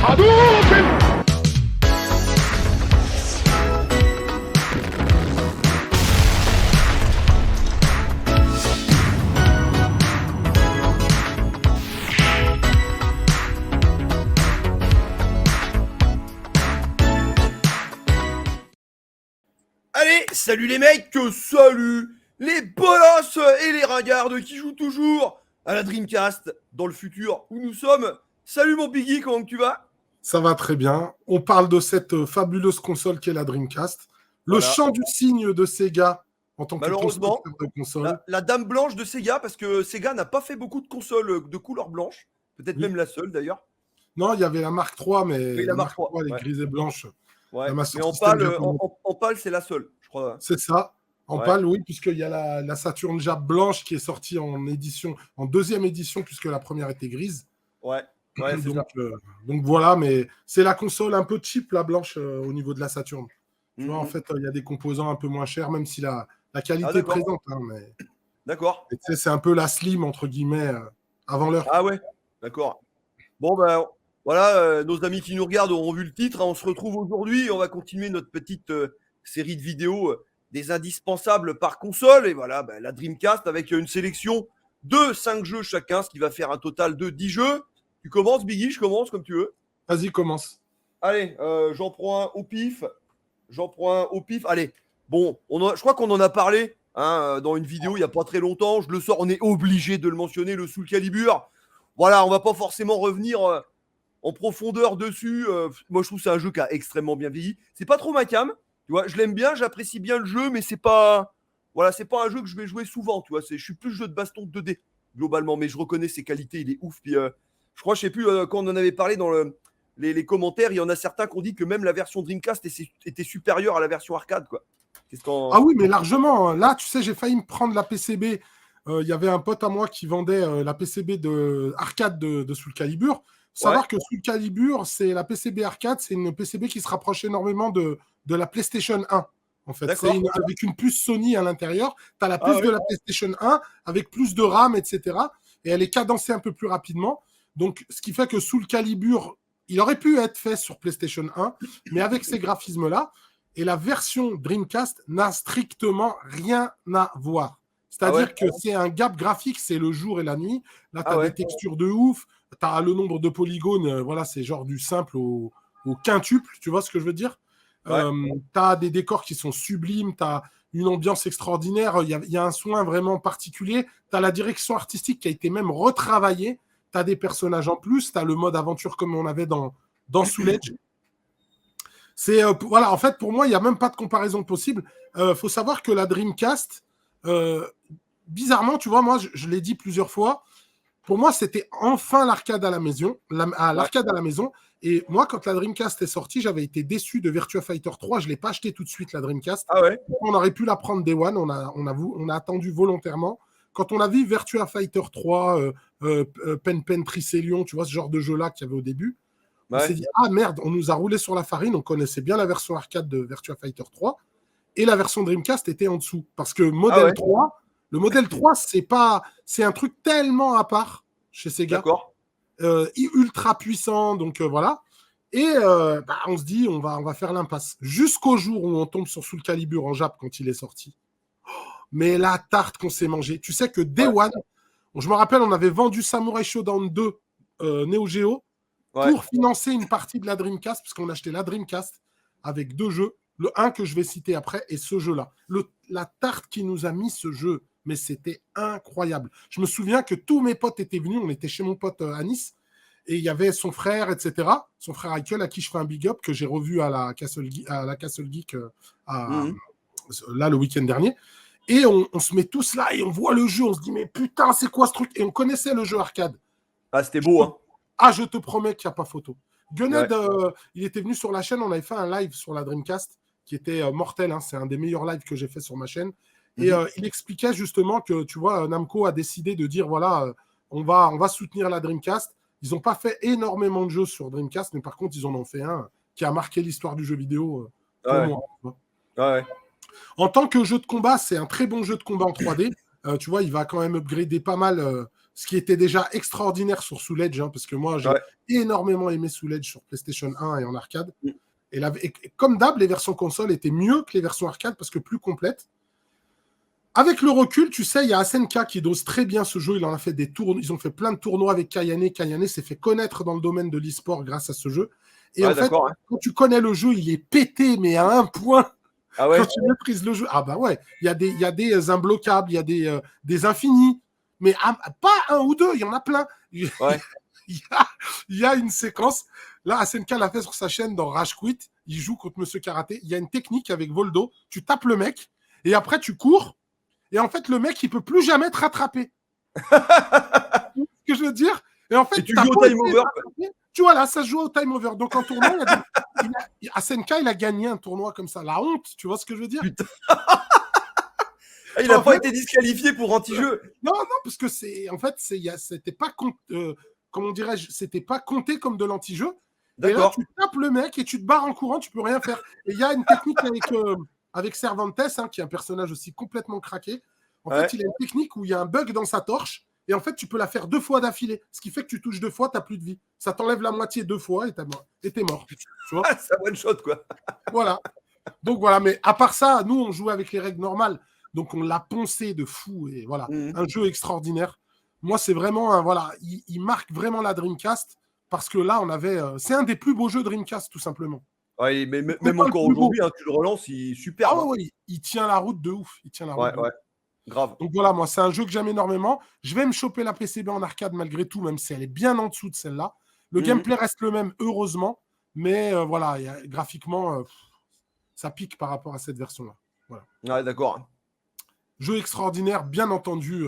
Hadouken! Allez, salut les mecs, salut les bolosses et les ringardes qui jouent toujours à la Dreamcast dans le futur où nous sommes. Salut mon Biggie, comment tu vas? Ça va très bien. On parle de cette fabuleuse console qu'est la Dreamcast. Le Voilà. chant du cygne de Sega en tant que Malheureusement, constructeur de console. la dame blanche de Sega, parce que Sega n'a pas fait beaucoup de consoles de couleur blanche. Peut-être Oui. même la seule d'ailleurs. Non, il y avait la Mark III, mais Oui, la Mark III, elle est ouais. grise et blanche. Ouais. La Mais Master en System pâle, japonaise. en pâle, c'est la seule, je crois. C'est ça. En Ouais. pâle, oui, puisqu'il y a la Saturn Jap blanche qui est sortie en deuxième édition, puisque la première était grise. Ouais, ouais, c'est ça. Donc voilà, mais c'est la console un peu cheap, la blanche, au niveau de la Saturn. Tu vois, en Mhm. fait, il y a des composants un peu moins chers, même si la qualité est d'accord. présente. Hein, mais D'accord. tu sais, c'est un peu la slim, entre guillemets, avant l'heure. Ah ouais, d'accord. Bon, ben voilà, nos amis qui nous regardent auront vu le titre, hein. On se retrouve aujourd'hui et on va continuer notre petite série de vidéos des indispensables par console. Et voilà, ben, la Dreamcast avec une sélection de 5 jeux chacun, ce qui va faire un total de 10 jeux. Tu commences, Biggie, je commence comme tu veux. Vas-y, commence. Allez, j'en prends un au pif. J'en prends un au pif. Allez, bon, je crois qu'on en a parlé hein, dans une vidéo il n'y a pas très longtemps. Je le sors, on est obligé de le mentionner, le Soul Calibur. Voilà, on va pas forcément revenir en profondeur dessus. Moi, je trouve que c'est un jeu qui a extrêmement bien vieilli. C'est pas trop ma cam, tu vois. Je l'aime bien, j'apprécie bien le jeu, mais c'est pas, voilà, c'est pas un jeu que je vais jouer souvent, tu vois. Je suis plus jeu de baston 2D globalement, mais je reconnais ses qualités, il est ouf. Puis, je crois, je sais plus quand on en avait parlé dans les commentaires, il y en a certains qui ont dit que même la version Dreamcast était supérieure à la version arcade, quoi. Ah oui, mais largement. Là, tu sais, j'ai failli me prendre la PCB. Il y avait un pote à moi qui vendait la PCB de arcade de Soul Calibur. Savoir que Soul Calibur, c'est la PCB arcade, c'est une PCB qui se rapproche énormément de la PlayStation 1. En fait, avec une puce Sony à l'intérieur. Tu as la puce de la PlayStation 1 avec plus de RAM, etc. Et elle est cadencée un peu plus rapidement. Donc, ce qui fait que Soul Calibur, il aurait pu être fait sur PlayStation 1, mais avec ces graphismes-là. Et la version Dreamcast n'a strictement rien à voir. C'est-à-dire que c'est un gap graphique, c'est le jour et la nuit. Là, tu as des textures de ouf, tu as le nombre de polygones, voilà, c'est genre du simple au quintuple, tu vois ce que je veux dire? Tu as des décors qui sont sublimes, tu as une ambiance extraordinaire, il y a un soin vraiment particulier, tu as la direction artistique qui a été même retravaillée, tu as des personnages en plus, tu as le mode aventure comme on avait dans Soul Edge. C'est voilà, en fait, pour moi, il n'y a même pas de comparaison possible. Faut savoir que la Dreamcast, bizarrement, tu vois, moi, je l'ai dit plusieurs fois, pour moi, c'était enfin l'arcade à la maison. L'arcade à la maison. Et moi, quand la Dreamcast est sortie, j'avais été déçu de Virtua Fighter 3. Je ne l'ai pas acheté tout de suite, la Dreamcast. On aurait pu la prendre Day One. On a attendu volontairement. Quand on a vu Virtua Fighter 3, Pen Tricelion, tu vois, ce genre de jeu-là qu'il y avait au début, on s'est dit, ah merde, on nous a roulé sur la farine, on connaissait bien la version arcade de Virtua Fighter 3, et la version Dreamcast était en dessous. Parce que le modèle 3, c'est un truc tellement à part chez Sega. Ultra puissant, donc voilà. Et on se dit, on va faire l'impasse. Jusqu'au jour où on tombe sur Soul Calibur en Jap quand il est sorti. Mais la tarte qu'on s'est mangée. Tu sais que Day One, je me rappelle, on avait vendu Samurai Shodown 2 Neo Geo pour financer une partie de la Dreamcast, parce qu'on achetait la Dreamcast avec 2 jeux, le 1 que je vais citer après et ce jeu-là. La tarte qui nous a mis ce jeu, mais c'était incroyable. Je me souviens que tous mes potes étaient venus, on était chez mon pote à Nice, et il y avait son frère, etc., son frère Michael, à qui je fais un big up, que j'ai revu à la Castle Geek là le week-end dernier. Et on se met tous là et on voit le jeu, on se dit mais putain c'est quoi ce truc? Et on connaissait le jeu arcade. Ah c'était beau hein. Ah je te promets qu'il n'y a pas photo. Gunhead, il était venu sur la chaîne, on avait fait un live sur la Dreamcast qui était mortel, hein, c'est un des meilleurs lives que j'ai fait sur ma chaîne. Et il expliquait justement que tu vois Namco a décidé de dire voilà on va soutenir la Dreamcast. Ils n'ont pas fait énormément de jeux sur Dreamcast, mais par contre ils en ont fait un qui a marqué l'histoire du jeu vidéo pour moi. En tant que jeu de combat, c'est un très bon jeu de combat en 3D. Tu vois, il va quand même upgrader pas mal ce qui était déjà extraordinaire sur Soul Edge, hein, parce que moi, j'ai énormément aimé Soul Edge sur PlayStation 1 et en arcade. Et comme d'hab, les versions console étaient mieux que les versions arcade parce que plus complètes. Avec le recul, tu sais, il y a SNK qui dose très bien ce jeu. Il en a fait des tours, ils ont fait plein de tournois avec Kayane. Kayane s'est fait connaître dans le domaine de l'e-sport grâce à ce jeu. Et en fait, quand tu connais le jeu, il est pété, mais à un point. Ah ouais. Quand tu maîtrises le jeu, ah bah ouais, il y a des imbloquables, il y a des infinis, mais pas un ou deux, il y en a plein. Ouais. Il y a une séquence, là, SNK l'a fait sur sa chaîne dans Rage Quit, il joue contre Monsieur Karaté, il y a une technique avec Voldo, tu tapes le mec, et après tu cours, et en fait le mec, il peut plus jamais te rattraper. Ce que je veux dire. Et en fait, tu joues au time over. Tu vois, là, ça se joue au time over. Donc en tournoi, SNK, il a gagné un tournoi comme ça. La honte, tu vois ce que je veux dire. Putain. Il n'a pas été disqualifié pour anti-jeu. Non, parce que c'était pas comment dirais-je, c'était pas compté comme de l'anti-jeu. Et là, tu tapes le mec et tu te barres en courant, tu peux rien faire. Et il y a une technique avec Cervantes, hein, qui est un personnage aussi complètement craqué. En fait, il a une technique où il y a un bug dans sa torche. Et en fait, tu peux la faire 2 fois d'affilée. Ce qui fait que tu touches 2 fois, tu n'as plus de vie. Ça t'enlève la moitié 2 fois et t'es mort. Tu vois. C'est un one shot, quoi. Voilà. Donc voilà, mais à part ça, nous, on jouait avec les règles normales. Donc on l'a poncé de fou. Et voilà, un jeu extraordinaire. Moi, c'est vraiment, voilà, il marque vraiment la Dreamcast parce que là, on avait. C'est un des plus beaux jeux Dreamcast, tout simplement. Ouais, mais même encore aujourd'hui, hein, tu le relances, il est super. Ah ouais, il tient la route de ouf. Il tient la route. Ouais. Grave. Donc voilà, moi, c'est un jeu que j'aime énormément. Je vais me choper la PCB en arcade malgré tout, même si elle est bien en dessous de celle-là. Le gameplay reste le même, heureusement. Mais voilà, graphiquement, ça pique par rapport à cette version-là. Voilà. Ouais, d'accord. Jeu extraordinaire, bien entendu,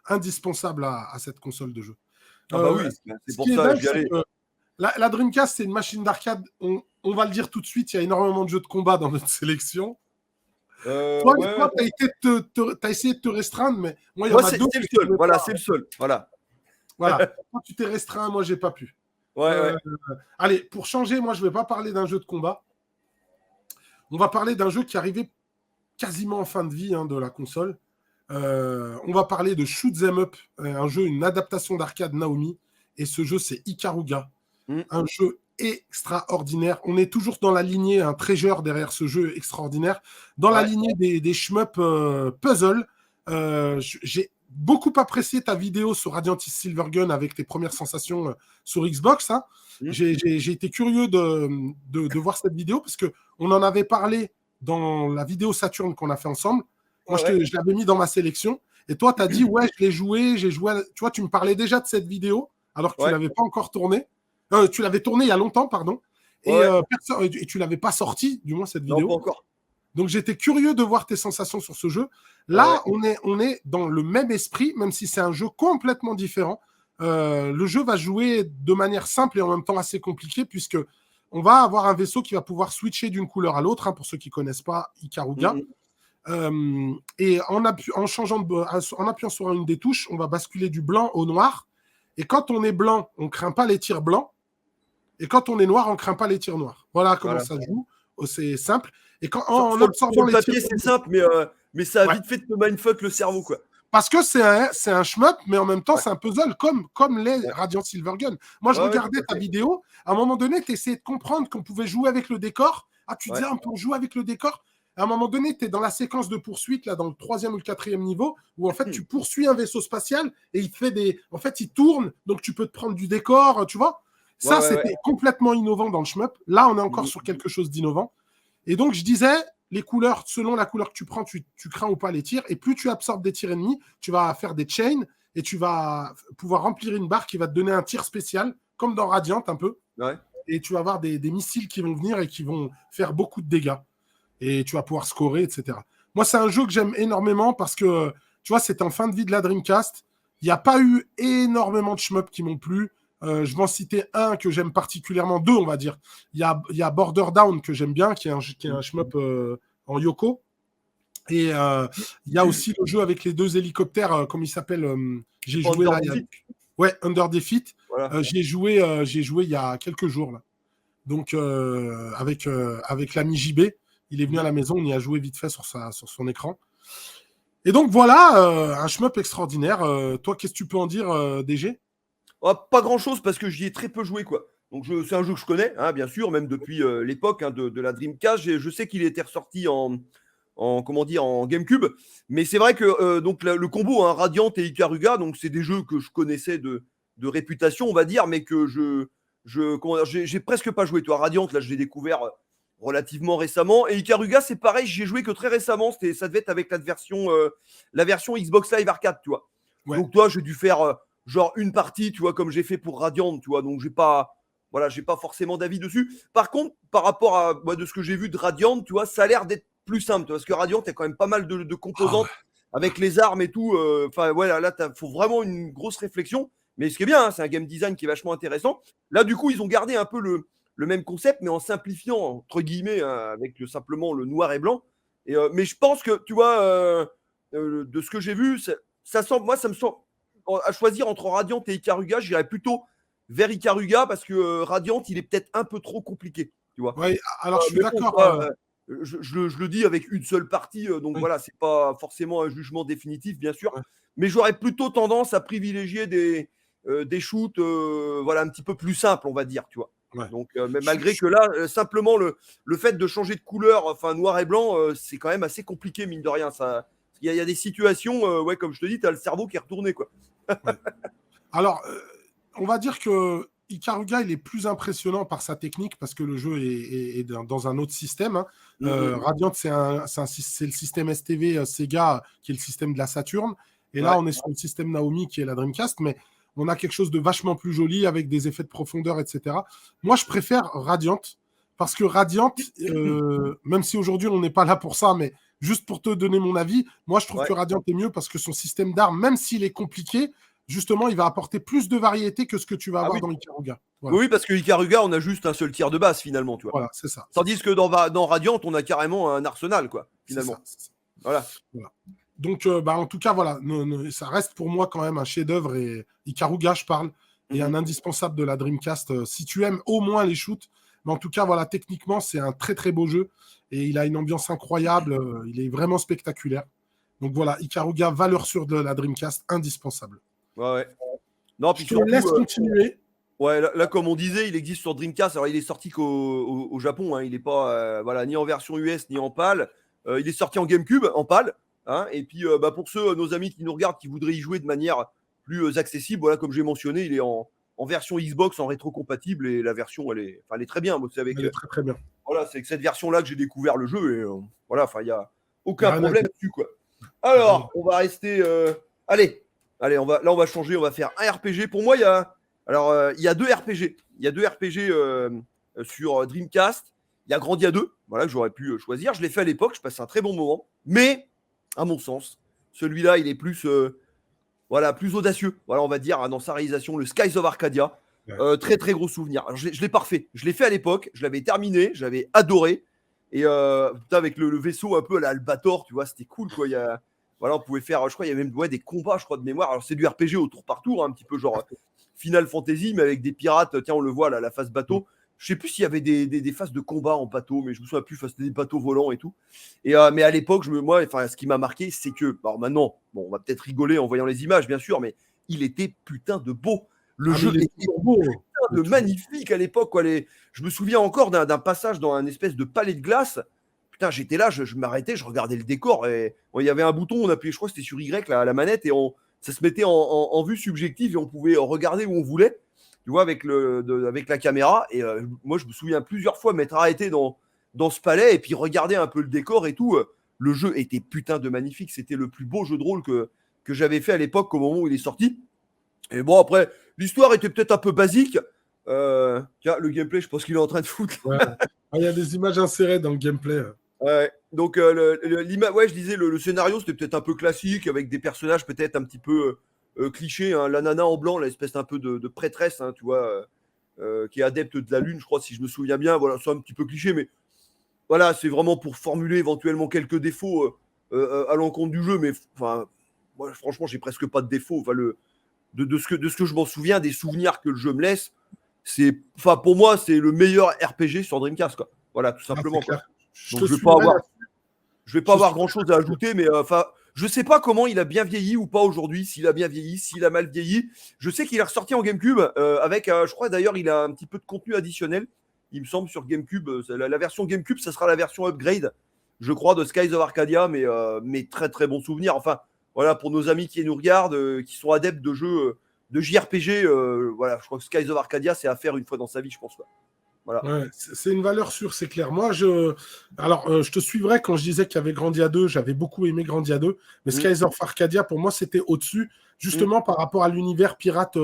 indispensable à cette console de jeu. Ah bah oui, c'est pour ça, j'y allais. La Dreamcast, c'est une machine d'arcade. On va le dire tout de suite, il y a énormément de jeux de combat dans notre sélection. Toi, t'as essayé de te restreindre, mais moi, il y en a deux. C'est le seul. Voilà, c'est le seul. Voilà. Toi, tu t'es restreint, moi, j'ai pas pu. Ouais. Allez, pour changer, moi, je vais pas parler d'un jeu de combat. On va parler d'un jeu qui arrivait quasiment en fin de vie de la console. On va parler de Shoot 'em Up, un jeu, une adaptation d'arcade Naomi. Et ce jeu, c'est Ikaruga. Un jeu extraordinaire. On est toujours dans la lignée, un treasure derrière ce jeu extraordinaire. Dans la lignée des shmup puzzle. J'ai beaucoup apprécié ta vidéo sur Radiant Silvergun avec tes premières sensations sur Xbox. Hein. J'ai été curieux de voir cette vidéo parce qu'on en avait parlé dans la vidéo Saturn qu'on a fait ensemble. Moi, je l'avais mis dans ma sélection. Et toi, tu as dit, ouais, je l'ai joué, j'ai joué. Tu vois, tu me parlais déjà de cette vidéo alors que tu ne l'avais pas encore tournée. Tu l'avais tournée il y a longtemps, pardon. Et tu ne l'avais pas sortie, du moins, cette vidéo. Non, pas encore. Donc, j'étais curieux de voir tes sensations sur ce jeu. Là, on est dans le même esprit, même si c'est un jeu complètement différent. Le jeu va jouer de manière simple et en même temps assez compliquée, puisque on va avoir un vaisseau qui va pouvoir switcher d'une couleur à l'autre, pour ceux qui ne connaissent pas Ikaruga. Et en appuyant sur une des touches, on va basculer du blanc au noir. Et quand on est blanc, on ne craint pas les tirs blancs. Et quand on est noir, on ne craint pas les tirs noirs. Voilà comment ça joue. C'est simple. Et en absorbant les tirs, c'est simple, mais ça a vite fait de te mindfuck le cerveau, quoi. Parce que c'est un shmup, mais en même temps, c'est un puzzle comme les Radiant Silvergun. Moi, je regardais ta vidéo. À un moment donné, tu essayais de comprendre qu'on pouvait jouer avec le décor. Ah, tu disais, on peut jouer avec le décor. À un moment donné, tu es dans la séquence de poursuite, là, dans le 3e ou le 4e niveau, où en fait, tu poursuis un vaisseau spatial et il te fait En fait, il tourne, donc tu peux te prendre du décor, tu vois. Ça, c'était complètement innovant dans le shmup. Là, on est encore sur quelque chose d'innovant. Et donc, je disais, les couleurs, selon la couleur que tu prends, tu crains ou pas les tirs. Et plus tu absorbes des tirs ennemis, tu vas faire des chains et tu vas pouvoir remplir une barre qui va te donner un tir spécial, comme dans Radiant un peu. Et tu vas avoir des missiles qui vont venir et qui vont faire beaucoup de dégâts. Et tu vas pouvoir scorer, etc. Moi, c'est un jeu que j'aime énormément parce que, tu vois, c'est en fin de vie de la Dreamcast. Il n'y a pas eu énormément de shmup qui m'ont plu. Je vais en citer un que j'aime particulièrement, deux, on va dire. Il y a Border Down que j'aime bien, qui est un shmup en Yoko. Et il y a aussi le jeu avec les 2 hélicoptères, comme il s'appelle. J'ai joué là. Under Defeat. Voilà. J'ai joué il y a quelques jours, là. Donc, avec l'ami JB. Il est venu à la maison, on y a joué vite fait sur son écran. Et donc voilà, un shmup extraordinaire. Toi, qu'est-ce que tu peux en dire, DG? Pas grand-chose parce que j'y ai très peu joué, quoi. Donc c'est un jeu que je connais, hein, bien sûr, même depuis l'époque, hein, de la Dreamcast. Je sais qu'il était ressorti comment dire, en GameCube. Mais c'est vrai que donc le combo, hein, Radiant et Ikaruga, donc c'est des jeux que je connaissais de réputation, on va dire, mais que comment dire, j'ai presque pas joué. Toi, Radiant, là, je l'ai découvert relativement récemment. Et Ikaruga, c'est pareil, j'y ai joué que très récemment. Ça devait être avec la version Xbox Live Arcade, tu vois. Ouais. Donc toi, j'ai dû faire genre une partie, tu vois, comme j'ai fait pour Radiant, tu vois. Donc j'ai pas forcément d'avis dessus. Par contre, par rapport à de ce que j'ai vu de Radiant, tu vois, ça a l'air d'être plus simple, parce que Radiant, t'as quand même pas mal de Ah ouais. composantes avec les armes et tout. Enfin, voilà, là, faut vraiment une grosse réflexion. Mais ce qui est bien, hein, c'est un game design qui est vachement intéressant. Là, du coup, ils ont gardé un peu le même concept, mais en simplifiant, entre guillemets, hein, avec simplement le noir et blanc. Mais je pense que, tu vois, de ce que j'ai vu, moi, ça me semble, à choisir entre Radiant et Ikaruga, j'irais plutôt vers Ikaruga parce que Radiant, il est peut-être un peu trop compliqué, tu vois. Ouais, alors je suis Mais bon, d'accord. ça, je le dis avec une seule partie, donc Oui, voilà, c'est pas forcément un jugement définitif, bien sûr. ouais. Mais j'aurais plutôt tendance à privilégier des shoots, voilà, un petit peu plus simples, on va dire, tu vois. Ouais. Donc, mais Je- malgré je- que là, simplement le fait de changer de couleur, enfin noir et blanc, c'est quand même assez compliqué, mine de rien. Il y a des situations, ouais, comme je te dis, tu as le cerveau qui est retourné, quoi. ouais. Alors, on va dire que Ikaruga, il est plus impressionnant par sa technique parce que le jeu est dans un autre système, hein. Mm. Radiant, c'est le système STV Sega qui est le système de la Saturn. Et là, Ouais, on est sur le système Naomi qui est la Dreamcast, mais on a quelque chose de vachement plus joli avec des effets de profondeur, etc. Moi, je préfère Radiant parce que Radiant, même si aujourd'hui on n'est pas là pour ça, mais juste pour te donner mon avis, moi je trouve ouais. que Radiant est mieux parce que son système d'armes, même s'il est compliqué, justement, il va apporter plus de variété que ce que tu vas Ah avoir oui, dans Ikaruga. Voilà, oui, parce que Ikaruga, on a juste un seul tir de base, finalement, tu vois. voilà, c'est ça, c'est ça. Tandis que dans Radiant, on a carrément un arsenal, quoi, C'est ça, finalement. c'est ça. Voilà. Voilà. Donc, en tout cas, voilà, ça reste pour moi quand même un chef-d'œuvre et Ikaruga, je parle, et un Mhm. indispensable de la Dreamcast. Si tu aimes au moins les shoots, mais en tout cas, voilà, techniquement, c'est un très très beau jeu et il a une ambiance incroyable. Il est vraiment spectaculaire. Donc voilà, Ikaruga, valeur sûre de la Dreamcast, indispensable. Ouais, ouais. Non, Je puis te surtout, laisse continuer. ouais, là, comme on disait, il existe sur Dreamcast. Alors, il est sorti qu'au Japon. Hein, il n'est pas voilà, ni en version US ni en PAL. Il est sorti en GameCube, en PAL. Hein, et puis, pour ceux, nos amis qui nous regardent, qui voudraient y jouer de manière plus accessible, voilà, comme j'ai mentionné, il est en version Xbox, en rétro-compatible. Et la version, elle est très bien. Moi, c'est avec, Elle est très très bien. voilà, c'est avec cette version-là que j'ai découvert le jeu. Et voilà, enfin, il n'y a Il n'y a aucun rien à problème dire. dessus, quoi. Y a rien à Alors, dire. on va rester. Allez, on va changer. On va faire un RPG. Pour moi, il y a deux RPG. Il y a deux RPG sur Dreamcast. Il y a Grandia 2, voilà, que j'aurais pu choisir. Je l'ai fait à l'époque. Je passais un très bon moment. Mais, à mon sens, celui-là, il est plus, voilà, plus audacieux. Voilà, on va dire, hein, dans sa réalisation, le Skies of Arcadia. Ouais. Très, très gros souvenir. Alors, je l'ai pas refait. Je l'ai fait à l'époque. Je l'avais terminé. J'avais adoré. Et putain, avec le vaisseau un peu à l'Albator, tu vois, c'était cool, quoi. Voilà, on pouvait faire, je crois, il y avait même des combats, je crois, de mémoire. Alors, c'est du RPG au tour par tour, hein, un petit peu genre Final Fantasy, mais avec des pirates. Tiens, on le voit là, la phase bateau. Je sais plus s'il y avait des phases de combat en bateau, mais je me souviens plus, c'était des bateaux volants et tout. Mais à l'époque, moi, enfin, ce qui m'a marqué, c'est que, alors maintenant, bon, on va peut-être rigoler en voyant les images, bien sûr, mais il était putain de beau. Le Ah, mais jeu il est était toujours beau. Il est de toujours... magnifique à l'époque, quoi. Je me souviens encore d'un passage dans un espèce de palais de glace. Putain, j'étais là, je m'arrêtais, je regardais le décor. Et il y avait un bouton, on appuyait, je crois que c'était sur Y, la manette, et ça se mettait en vue subjective et on pouvait regarder où on voulait, tu vois, avec la caméra. Et moi, je me souviens plusieurs fois m'être arrêté dans ce palais et puis regarder un peu le décor et tout. Le jeu était putain de magnifique. C'était le plus beau jeu de rôle que j'avais fait à l'époque au moment où il est sorti. Et bon, après, l'histoire était peut-être un peu basique. Tiens, le gameplay, je pense qu'il est en train de foutre. Ouais. Ah, il y a des images insérées dans le gameplay. Ouais. Donc, ouais, je disais, le scénario, c'était peut-être un peu classique, avec des personnages peut-être un petit peu clichés. Hein. La nana en blanc, l'espèce un peu de prêtresse, hein, tu vois, qui est adepte de la lune, je crois, si je me souviens bien. Voilà, c'est un petit peu cliché, mais voilà, c'est vraiment pour formuler éventuellement quelques défauts à l'encontre du jeu. Mais enfin, moi, franchement, j'ai presque pas de défauts. Enfin, de ce que je m'en souviens, des souvenirs que le jeu me laisse, enfin, pour moi, c'est le meilleur RPG sur Dreamcast, quoi. Voilà, tout Ah, c'est simplement, quoi. clair. Je Donc, te suivrai là. je vais pas Je te avoir suivrai grand chose à là. ajouter, mais enfin, Je sais pas comment il a bien vieilli ou pas aujourd'hui, s'il a bien vieilli, s'il a mal vieilli. Je sais qu'il est ressorti en GameCube avec, je crois d'ailleurs, il a un petit peu de contenu additionnel. Il me semble sur GameCube, la version GameCube, ça sera la version upgrade, je crois, de Skies of Arcadia, mais très très bon souvenir. Enfin, voilà, pour nos amis qui nous regardent, qui sont adeptes de jeux de JRPG, voilà, je crois que Skies of Arcadia, c'est à faire une fois dans sa vie, je pense. Quoi. Voilà. Ouais, c'est une valeur sûre, c'est clair. Moi, je te suivrais quand je disais qu'il y avait Grandia 2, j'avais beaucoup aimé Grandia 2, mais Skies of Arcadia, pour moi, c'était au-dessus, justement par rapport à l'univers pirate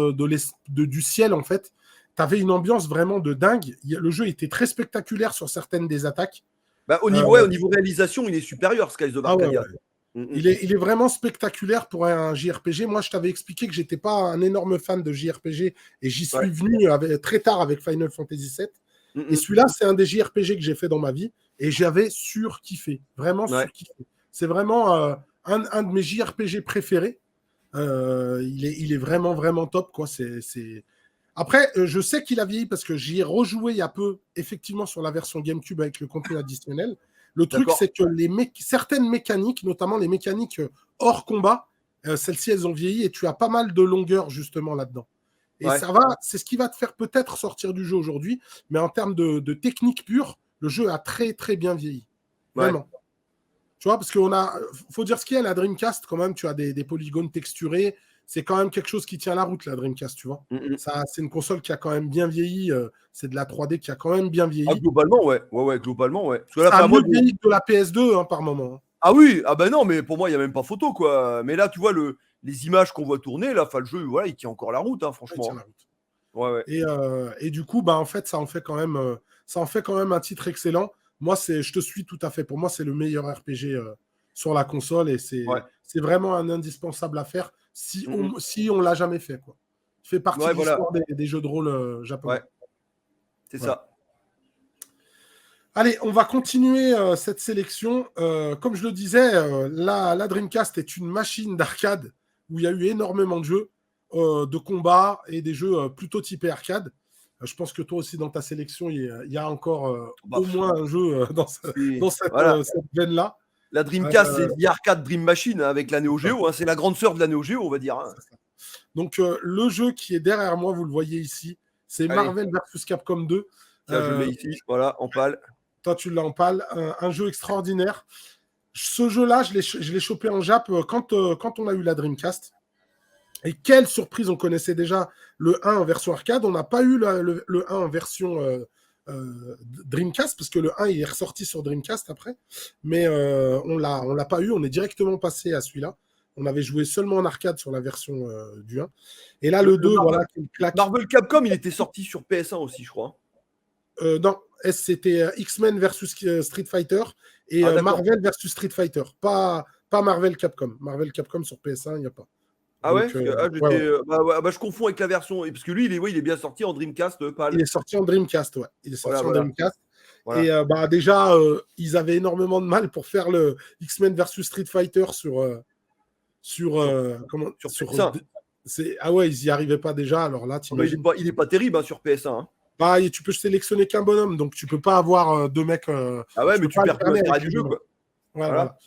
du ciel, en fait. Tu avais une ambiance vraiment de dingue. Le jeu était très spectaculaire sur certaines des attaques. Bah, au niveau réalisation, il est supérieur, Skies of Arcadia. Il est vraiment spectaculaire pour un JRPG. Moi, je t'avais expliqué que j'étais pas un énorme fan de JRPG et j'y suis venu très tard avec Final Fantasy VII. Et celui-là, c'est un des JRPG que j'ai fait dans ma vie et j'avais surkiffé, vraiment surkiffé. C'est vraiment un de mes JRPG préférés. Il est vraiment, vraiment top, quoi. Après, je sais qu'il a vieilli parce que j'y ai rejoué il y a peu, effectivement, sur la version GameCube avec le contenu additionnel. Le truc, c'est que certaines mécaniques, notamment les mécaniques hors combat, celles-ci, elles ont vieilli et tu as pas mal de longueur, justement, là-dedans. Et c'est ce qui va te faire peut-être sortir du jeu aujourd'hui, mais en termes de technique pure, le jeu a très, très bien vieilli. Vraiment. Ouais. Tu vois, parce faut dire ce qu'il y a, la Dreamcast, quand même, tu as des polygones texturés. C'est quand même quelque chose qui tient la route, la Dreamcast, tu vois. C'est une console qui a quand même bien vieilli. C'est de la 3D qui a quand même bien vieilli. Ah, globalement, ouais. Globalement, ouais. Parce que là, ça a mieux vieilli que de la PS2 hein, par moment. Ah oui, ah ben non, mais pour moi, il n'y a même pas photo, quoi. Mais là, tu vois, les images qu'on voit tourner, là, le jeu, voilà, il tient encore la route, hein, franchement. Il tient la route. Et du coup, en fait, ça en fait quand même un titre excellent. Moi, je te suis tout à fait. Pour moi, c'est le meilleur RPG sur la console et c'est vraiment un indispensable à faire si on l'a jamais fait, quoi. Il fait partie de l'histoire des jeux de rôle japonais. Ouais. C'est ça. Allez, on va continuer cette sélection. Comme je le disais, la Dreamcast est une machine d'arcade où il y a eu énormément de jeux de combat et des jeux plutôt typés arcade. Je pense que toi aussi, dans ta sélection, il y a encore au moins un jeu dans cette veine-là. La Dreamcast, c'est l'arcade Dream Machine avec la Neo Geo. Hein, c'est la grande sœur de la Neo Geo, on va dire. Hein. Donc, le jeu qui est derrière moi, vous le voyez ici, c'est Marvel vs Capcom 2. Tiens, je le mets ici, voilà, en pâle. Toi, tu l'as en pâle. Un jeu extraordinaire. Ce jeu-là, je l'ai chopé en Jap quand on a eu la Dreamcast. Et quelle surprise, on connaissait déjà le 1 en version arcade. On n'a pas eu le 1 en version Dreamcast, parce que le 1, il est ressorti sur Dreamcast après. Mais on l'a pas eu. On est directement passé à celui-là. On avait joué seulement en arcade sur la version du 1. Et là, le 2, voilà, qui claque. Marvel Capcom, il était sorti sur PS1 aussi, je crois. Non, c'était X-Men versus Street Fighter et Marvel versus Street Fighter. Pas Marvel Capcom. Marvel Capcom sur PS1, il n'y a pas. Ah donc, je confonds avec la version. Parce que lui, il est bien sorti en Dreamcast. Il est sorti en Dreamcast, ouais. Il est sorti en Dreamcast. Voilà. Et déjà, ils avaient énormément de mal pour faire le X-Men versus Street Fighter sur ah ouais, ils n'y arrivaient pas déjà. Alors là, il n'est pas terrible hein, sur PS1. Hein. Et tu peux sélectionner qu'un bonhomme, donc tu peux pas avoir deux mecs. Ah ouais, mais tu perds tout l'intérêt du jeu, quoi. Voilà.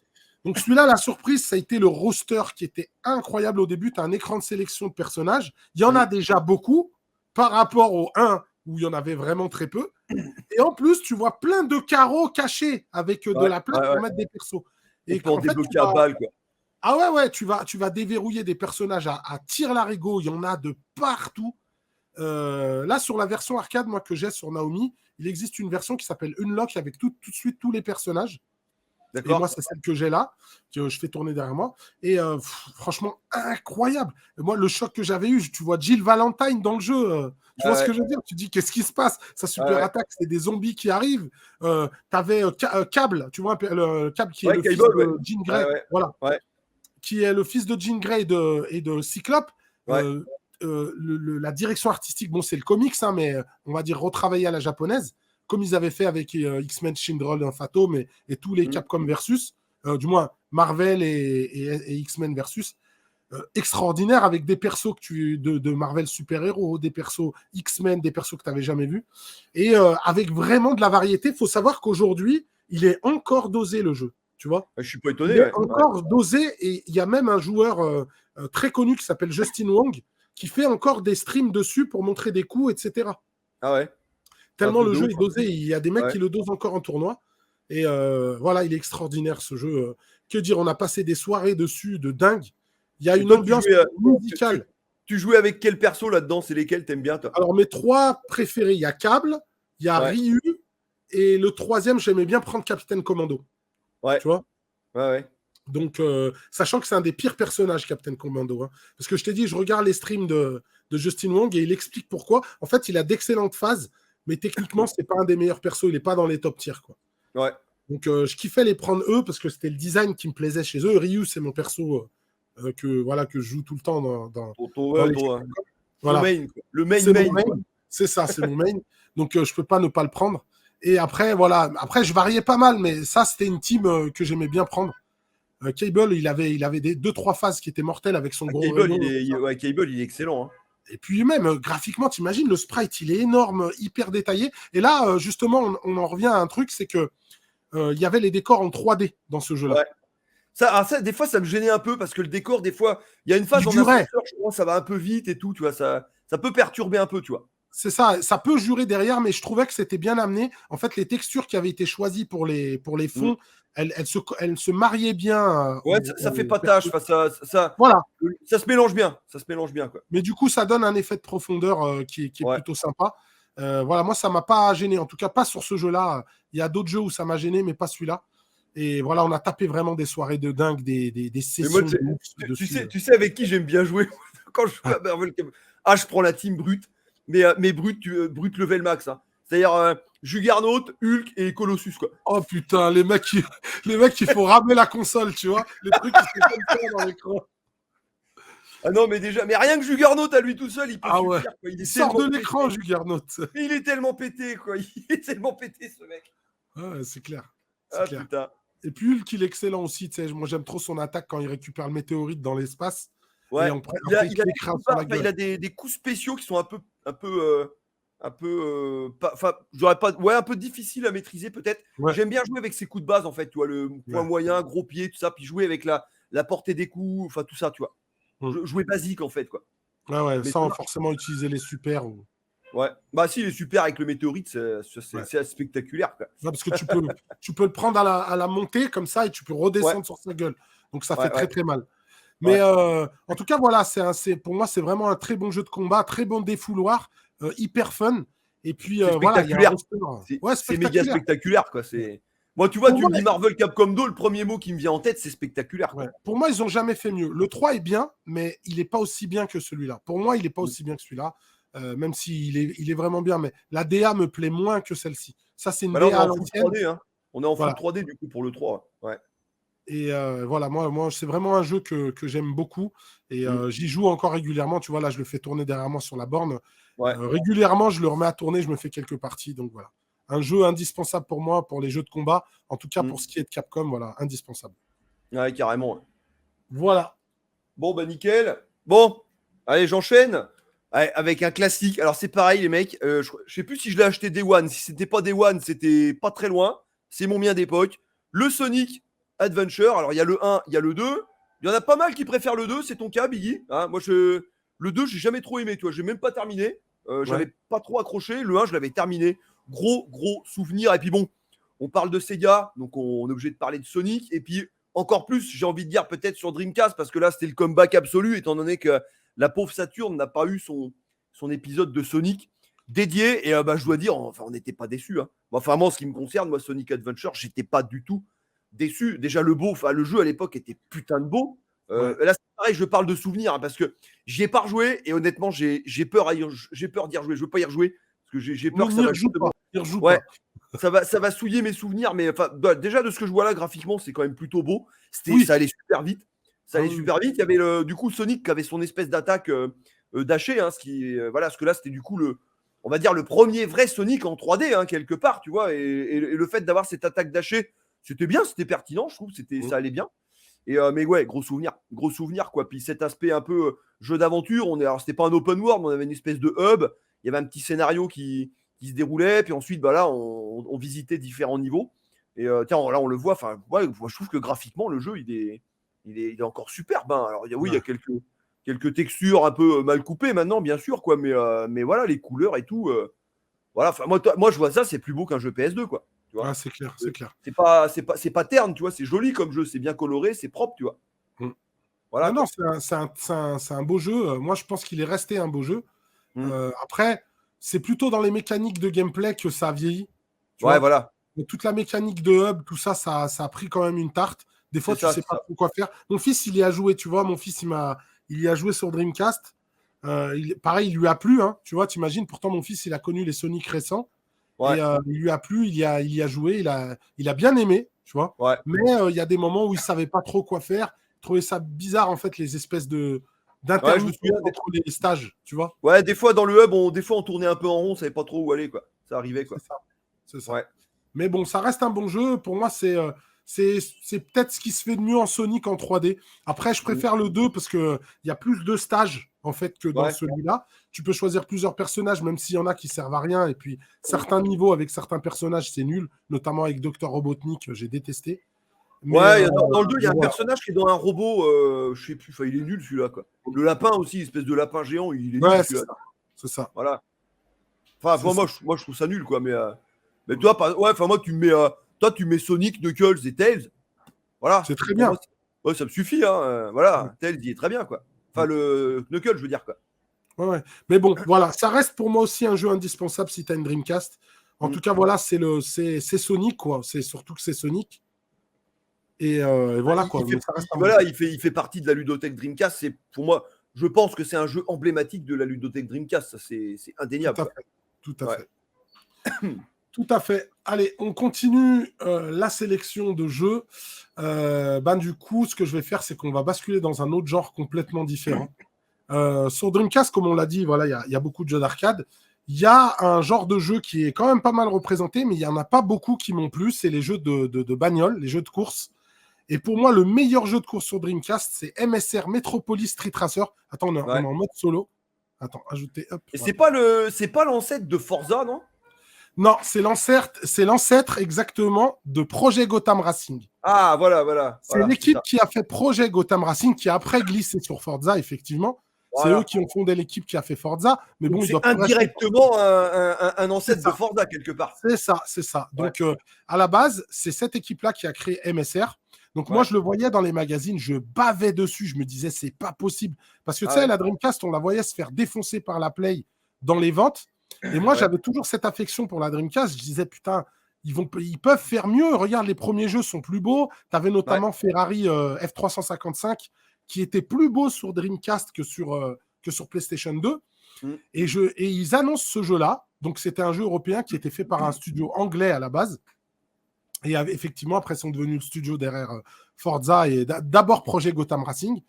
Donc celui-là, la surprise, ça a été le roster qui était incroyable au début. Tu as un écran de sélection de personnages. Il y en a déjà beaucoup par rapport au 1 où il y en avait vraiment très peu. Et en plus, tu vois plein de carreaux cachés avec de la place pour mettre des persos. Et pour débloquer à balle, quoi. Ah ouais, tu vas déverrouiller des personnages à tir-larigot. Il y en a de partout. Là, sur la version arcade, moi, que j'ai sur Naomi, il existe une version qui s'appelle Unlock avec tout de suite tous les personnages. Et moi, c'est celle que j'ai là, que je fais tourner derrière moi. Et franchement, incroyable. Et moi, le choc que j'avais eu, tu vois Jill Valentine dans le jeu. Tu vois ce que je veux dire? Tu dis, qu'est-ce qui se passe? Sa super attaque, c'est des zombies qui arrivent. T'avais Cable, tu vois, le Cable qui est le fils de Jean Grey. Voilà. Qui est le fils de Jean Grey et de Cyclope. La direction artistique, bon, c'est le comics, hein, mais on va dire retravaillé à la japonaise, comme ils avaient fait avec X-Men Shinron Phantom et tous les Capcom versus, du moins Marvel et X-Men versus, extraordinaire avec des persos de Marvel super-héros, des persos X-Men, des persos que tu n'avais jamais vus, et avec vraiment de la variété. Il faut savoir qu'aujourd'hui, il est encore dosé le jeu. tu vois. Je suis pas étonné. Il est Ouais. encore dosé, et il y a même un joueur très connu qui s'appelle Justin Wong qui fait encore des streams dessus pour montrer des coups, etc. Ah ouais. C'est un Tellement truc le de jeu ouf. est dosé, il y a des mecs Ouais. qui le dosent encore en tournoi. Et voilà, il est extraordinaire ce jeu. Que dire, on a passé des soirées dessus de dingue. Il y a Et une toi, ambiance tu, musicale. tu jouais avec quel perso là-dedans? C'est lesquels t'aimes bien, toi? Alors, mes 3 préférés, il y a Cable, il y a Ouais. Ryu, et le 3e, j'aimais bien prendre Captain Commando. Ouais. Tu vois. Ouais. Donc, sachant que c'est un des pires personnages, Captain Commando. Hein. Parce que je t'ai dit, je regarde les streams de Justin Wong et il explique pourquoi. En fait, il a d'excellentes phases, mais techniquement, c'est pas un des meilleurs persos. Il n'est pas dans les top tiers, quoi. Ouais. Donc, je kiffais les prendre eux parce que c'était le design qui me plaisait chez eux. Ryu, c'est mon perso que je joue tout le temps dans les Ton voilà. main, quoi. Le main C'est main. mon main. Quoi. C'est ça, c'est mon main. Donc, je peux pas ne pas le prendre. Et après, voilà. Après, je variais pas mal, mais ça, c'était une team que j'aimais bien prendre. Cable, il avait 2-3 phases qui étaient mortelles avec son gros Cable, rayon. Cable, il est excellent. Hein. Et puis même, graphiquement, t'imagines, le sprite, il est énorme, hyper détaillé. Et là, justement, on en revient à un truc, c'est que il y avait les décors en 3D dans ce jeu-là. Ouais. Ça, des fois, ça me gênait un peu parce que le décor, des fois, il y a une phase Il en durait. ascenseur, je crois, ça va un peu vite et tout, tu vois, ça peut perturber un peu, tu vois. C'est ça peut jurer derrière, mais je trouvais que c'était bien amené. En fait, les textures qui avaient été choisies pour les fonds, elles se mariaient bien. Ouais, ça fait pas tâche, Voilà. Ça se mélange bien, quoi. Mais du coup, ça donne un effet de profondeur qui est Ouais. plutôt sympa. Voilà, moi, ça m'a pas gêné. En tout cas, pas sur ce jeu-là. Il y a d'autres jeux où ça m'a gêné, mais pas celui-là. Et voilà, on a tapé vraiment des soirées de dingue, des sessions de ouf dessus. Tu sais avec qui j'aime bien jouer quand je joue à Marvel Cap. Ah, je prends la team brute, mais brute level max. Hein. C'est-à-dire Juggernaut, Hulk et Colossus, quoi. Oh putain, les mecs, il faut ramer la console, tu vois. Les trucs qui sont comme ça dans l'écran. Ah non, mais déjà, mais rien que Juggernaut à lui tout seul, il peut Ah ouais. suffire. Quoi. Il sort de l'écran, Juggernaut. Mais il est tellement pété, quoi. Il est tellement pété, ce mec. Ouais, c'est clair. Ah clair. Putain. Et puis Hulk, il est excellent aussi. Moi, j'aime trop son attaque quand il récupère le météorite dans l'espace. Ouais. Il a des coups spéciaux qui sont un peu un peu difficile à maîtriser peut-être. Ouais. J'aime bien jouer avec ses coups de base en fait, tu vois, le point moyen, gros pied, tout ça, puis jouer avec la portée des coups, enfin tout ça, tu vois. Jouer basique en fait, quoi. Ouais, sans forcément utiliser les super. Ouais, bah si, les super avec le météorite, c'est spectaculaire, quoi. Ouais, parce que tu peux le prendre à la montée comme ça et tu peux redescendre sur sa gueule. Donc ça fait très très mal. Mais en tout cas, voilà, pour moi, c'est vraiment un très bon jeu de combat, très bon défouloir, hyper fun. Et puis, voilà, c'est méga spectaculaire, quoi. Moi, tu vois, tu me dis Marvel Capcom 2, le premier mot qui me vient en tête, c'est spectaculaire. Ouais. Pour moi, ils n'ont jamais fait mieux. Le 3 est bien, mais il n'est pas aussi bien que celui-là. Pour moi, il n'est pas aussi bien que celui-là, même s'il est vraiment bien. Mais la DA me plaît moins que celle-ci. Ça, c'est une DA à l'ancienne. On est en full 3D, du coup, pour le 3. Ouais. Et voilà, moi c'est vraiment un jeu que j'aime beaucoup. Et j'y joue encore régulièrement. Tu vois, là, je le fais tourner derrière moi sur la borne. Ouais. Régulièrement, je le remets à tourner, je me fais quelques parties. Donc voilà. Un jeu indispensable pour moi, pour les jeux de combat. En tout cas, pour ce qui est de Capcom, voilà, indispensable. Ouais, carrément. Ouais. Voilà. Bon, bah nickel. Bon, allez, j'enchaîne. Allez, avec un classique. Alors, c'est pareil, les mecs. Je sais plus si je l'ai acheté Day One. Si c'était pas Day One, c'était pas très loin. C'est mon bien d'époque. Le Sonic Adventure. Alors, il y a le 1, il y a le 2. Il y en a pas mal qui préfèrent le 2. C'est ton cas, Biggie. Hein, moi, le 2, j'ai jamais trop aimé. Tu vois, j'ai même pas terminé. J'avais pas trop accroché. Le 1, je l'avais terminé. Gros souvenir. Et puis bon, on parle de Sega, donc on est obligé de parler de Sonic. Et puis encore plus, j'ai envie de dire peut-être sur Dreamcast, parce que là, c'était le comeback absolu, étant donné que la pauvre Saturn n'a pas eu son épisode de Sonic dédié. Et je dois dire, enfin, on n'était pas déçus. Hein. Enfin, moi, en ce qui me concerne, moi, Sonic Adventure, j'étais pas du tout déçu. Déjà, le jeu à l'époque était putain de beau. Là, c'est pareil, je parle de souvenirs, hein, parce que j'y ai pas rejoué, et honnêtement, j'ai peur d'y rejouer. Je veux pas y rejouer. Parce que j'ai peur que ça va ça va souiller mes souvenirs, mais enfin, déjà de ce que je vois là graphiquement, c'est quand même plutôt beau. Ça allait super vite. Super vite. Il y avait du coup Sonic qui avait son espèce d'attaque dashée, hein, parce que là c'était du coup on va dire le premier vrai Sonic en 3D, hein, quelque part, tu vois. Et le fait d'avoir cette attaque dashée, c'était bien, c'était pertinent, je trouve, ça allait bien. Mais ouais, gros souvenir quoi. Puis cet aspect un peu jeu d'aventure, alors c'était pas un open world, on avait une espèce de hub. Il y avait un petit scénario qui se déroulait, puis ensuite, là, on visitait différents niveaux. Et tiens, là, on le voit. Enfin, ouais, moi, je trouve que graphiquement, le jeu, il est encore superbe. Hein. Alors, oui, il y a quelques textures un peu mal coupées maintenant, bien sûr, quoi. Mais voilà, les couleurs et tout. Voilà. Enfin, moi, je vois ça, c'est plus beau qu'un jeu PS2, quoi. Tu vois. Ouais, c'est clair, c'est clair. C'est pas terne, tu vois. C'est joli comme jeu, c'est bien coloré, c'est propre, tu vois. Mm. Voilà. Non, Quoi. c'est un beau jeu. Moi, je pense qu'il est resté un beau jeu. Mm. Après, c'est plutôt dans les mécaniques de gameplay que ça a vieilli. Tu Ouais, vois. voilà. Mais toute la mécanique de hub, tout ça, ça a pris quand même une tarte. Des fois, C'est tu ça, sais c'est pas ça. trop quoi faire. Mon fils, il y a joué, tu vois. Mon fils, il y a joué sur Dreamcast. Pareil, il lui a plu, hein, tu vois. T'imagines, pourtant, mon fils, il a connu les Sonic récents. Et Ouais, il lui a plu, il y a joué, il a bien aimé, tu vois. ouais. Mais il y a des moments où il savait pas trop quoi faire. Il trouvait ça bizarre, en fait, les espèces Ouais, je me d'intermittence souviens. entre les stages, tu vois. Ouais, des fois dans le hub, on tournait un peu en rond, on savait pas trop où aller, quoi. Ça arrivait, C'est quoi. ça. C'est ça. Ouais. Mais bon, ça reste un bon jeu. Pour moi, c'est peut-être ce qui se fait de mieux en Sonic en 3D. Après, je préfère le 2 parce qu'il y a plus de stages en fait que dans Ouais. celui-là. Tu peux choisir plusieurs personnages, même s'il y en a qui servent à rien. Et puis, certains niveaux avec certains personnages, c'est nul, notamment avec Dr. Robotnik, j'ai détesté. Mais, Ouais, dans le 2, il y a un voilà. personnage qui est dans un robot, je sais plus, enfin, il est nul celui-là, quoi. Le lapin aussi, espèce de lapin géant, il est nul Ouais, c'est celui-là. ça. C'est ça. Voilà. Enfin, C'est ça. moi, je trouve ça nul, quoi. Mais toi, ouais, enfin, moi, tu mets Sonic, Knuckles et Tails. Voilà. C'est très Pour moi, bien. ouais, ça me suffit, hein. Ouais. Voilà. Tails, il est très bien, quoi. Enfin, le Knuckles, je veux dire, quoi. Ouais, ouais. Mais bon, voilà, ça reste pour moi aussi un jeu indispensable si tu as une Dreamcast. En Mm. tout cas, voilà, c'est Sonic, quoi. C'est surtout que c'est Sonic. Et voilà, quoi. Mais ça reste un bon jeu. Voilà, il fait partie de la ludothèque Dreamcast. C'est, pour moi, je pense que c'est un jeu emblématique de la ludothèque Dreamcast. Ça, c'est Tout indéniable, à quoi. fait. Tout à Ouais. fait. Tout à fait. Allez, on continue la sélection de jeux. Du coup, ce que je vais faire, c'est qu'on va basculer dans un autre genre complètement différent. Sur Dreamcast, comme on l'a dit, voilà, il y a beaucoup de jeux d'arcade. Il y a un genre de jeu qui est quand même pas mal représenté, mais il n'y en a pas beaucoup qui m'ont plu. C'est les jeux de bagnole, les jeux de course. Et pour moi, le meilleur jeu de course sur Dreamcast, c'est MSR Metropolis Street Racer. Attends, on est Ouais. en mode solo. Attends, ajouter. Hop, Et voilà. c'est pas l'ancêtre de Forza, non? Non, c'est l'ancêtre exactement de Projet Gotham Racing. Ah, voilà, C'est c'est l'équipe ça. qui a fait Projet Gotham Racing qui a après glissé sur Forza, effectivement. C'est eux Voilà. qui ont fondé l'équipe qui a fait Forza. Mais Donc bon, ils c'est doivent plus rester. indirectement un C'est ancêtre de ça. Forza quelque part. C'est ça, c'est ça. Ouais, Donc, à la base, c'est cette équipe-là qui a créé MSR. Donc, moi, ouais. je le voyais dans les magazines, je bavais dessus. Je me disais, c'est pas possible. Parce que, tu Ah sais, ouais. la Dreamcast, on la voyait se faire défoncer par la Play dans les ventes. Et moi, Ouais. j'avais toujours cette affection pour la Dreamcast. Je disais, putain, ils peuvent faire mieux. Regarde, les premiers jeux sont plus beaux. Tu avais Ouais. notamment Ferrari F355 qui était plus beau sur Dreamcast que sur PlayStation 2. Mm. Et ils annoncent ce jeu-là. Donc, c'était un jeu européen qui était fait par un studio anglais à la base. Et effectivement, après, ils sont devenus le studio derrière Forza et d'abord Projet Gotham Racing.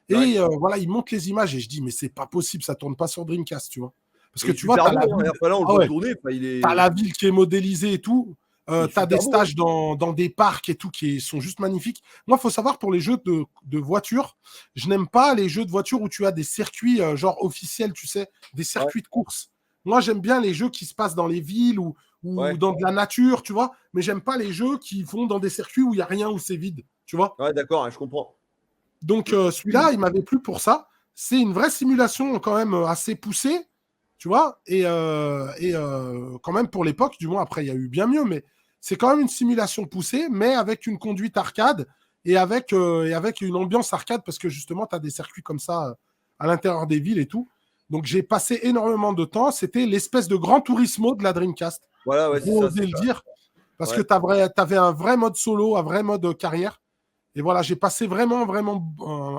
Ouais. Et voilà, ils montrent les images et je dis, mais c'est pas possible, ça tourne pas sur Dreamcast, tu vois. Parce Il que est tu vois, tu super as la beau, hein. ville. Enfin, là, on le Ah voit ouais, tourner. Enfin, t'as la ville qui est modélisée et tout. il est Tu as des super beau. stages dans des parcs et tout qui sont juste magnifiques. Moi, il faut savoir, pour les jeux de voiture, je n'aime pas les jeux de voiture où tu as des circuits genre officiels, tu sais, des Ouais. circuits de course. Moi, j'aime bien les jeux qui se passent dans les villes ou Ouais. dans de la nature, tu vois. Mais j'aime pas les jeux qui vont dans des circuits où il n'y a rien, où c'est vide, tu vois. Ouais, d'accord, hein, je comprends. Donc, celui-là, il m'avait plu pour ça. C'est une vraie simulation quand même assez poussée, tu vois. Et quand même pour l'époque, du moins après, il y a eu bien mieux, mais c'est quand même une simulation poussée, mais avec une conduite arcade et avec une ambiance arcade parce que justement, tu as des circuits comme ça à l'intérieur des villes et tout. Donc, j'ai passé énormément de temps. C'était l'espèce de Gran Turismo de la Dreamcast. Voilà, ouais, c'est Pour ça, oser c'est le ça. dire. Parce que Ouais. tu avais un vrai mode solo, un vrai mode carrière. Et voilà, j'ai passé vraiment, vraiment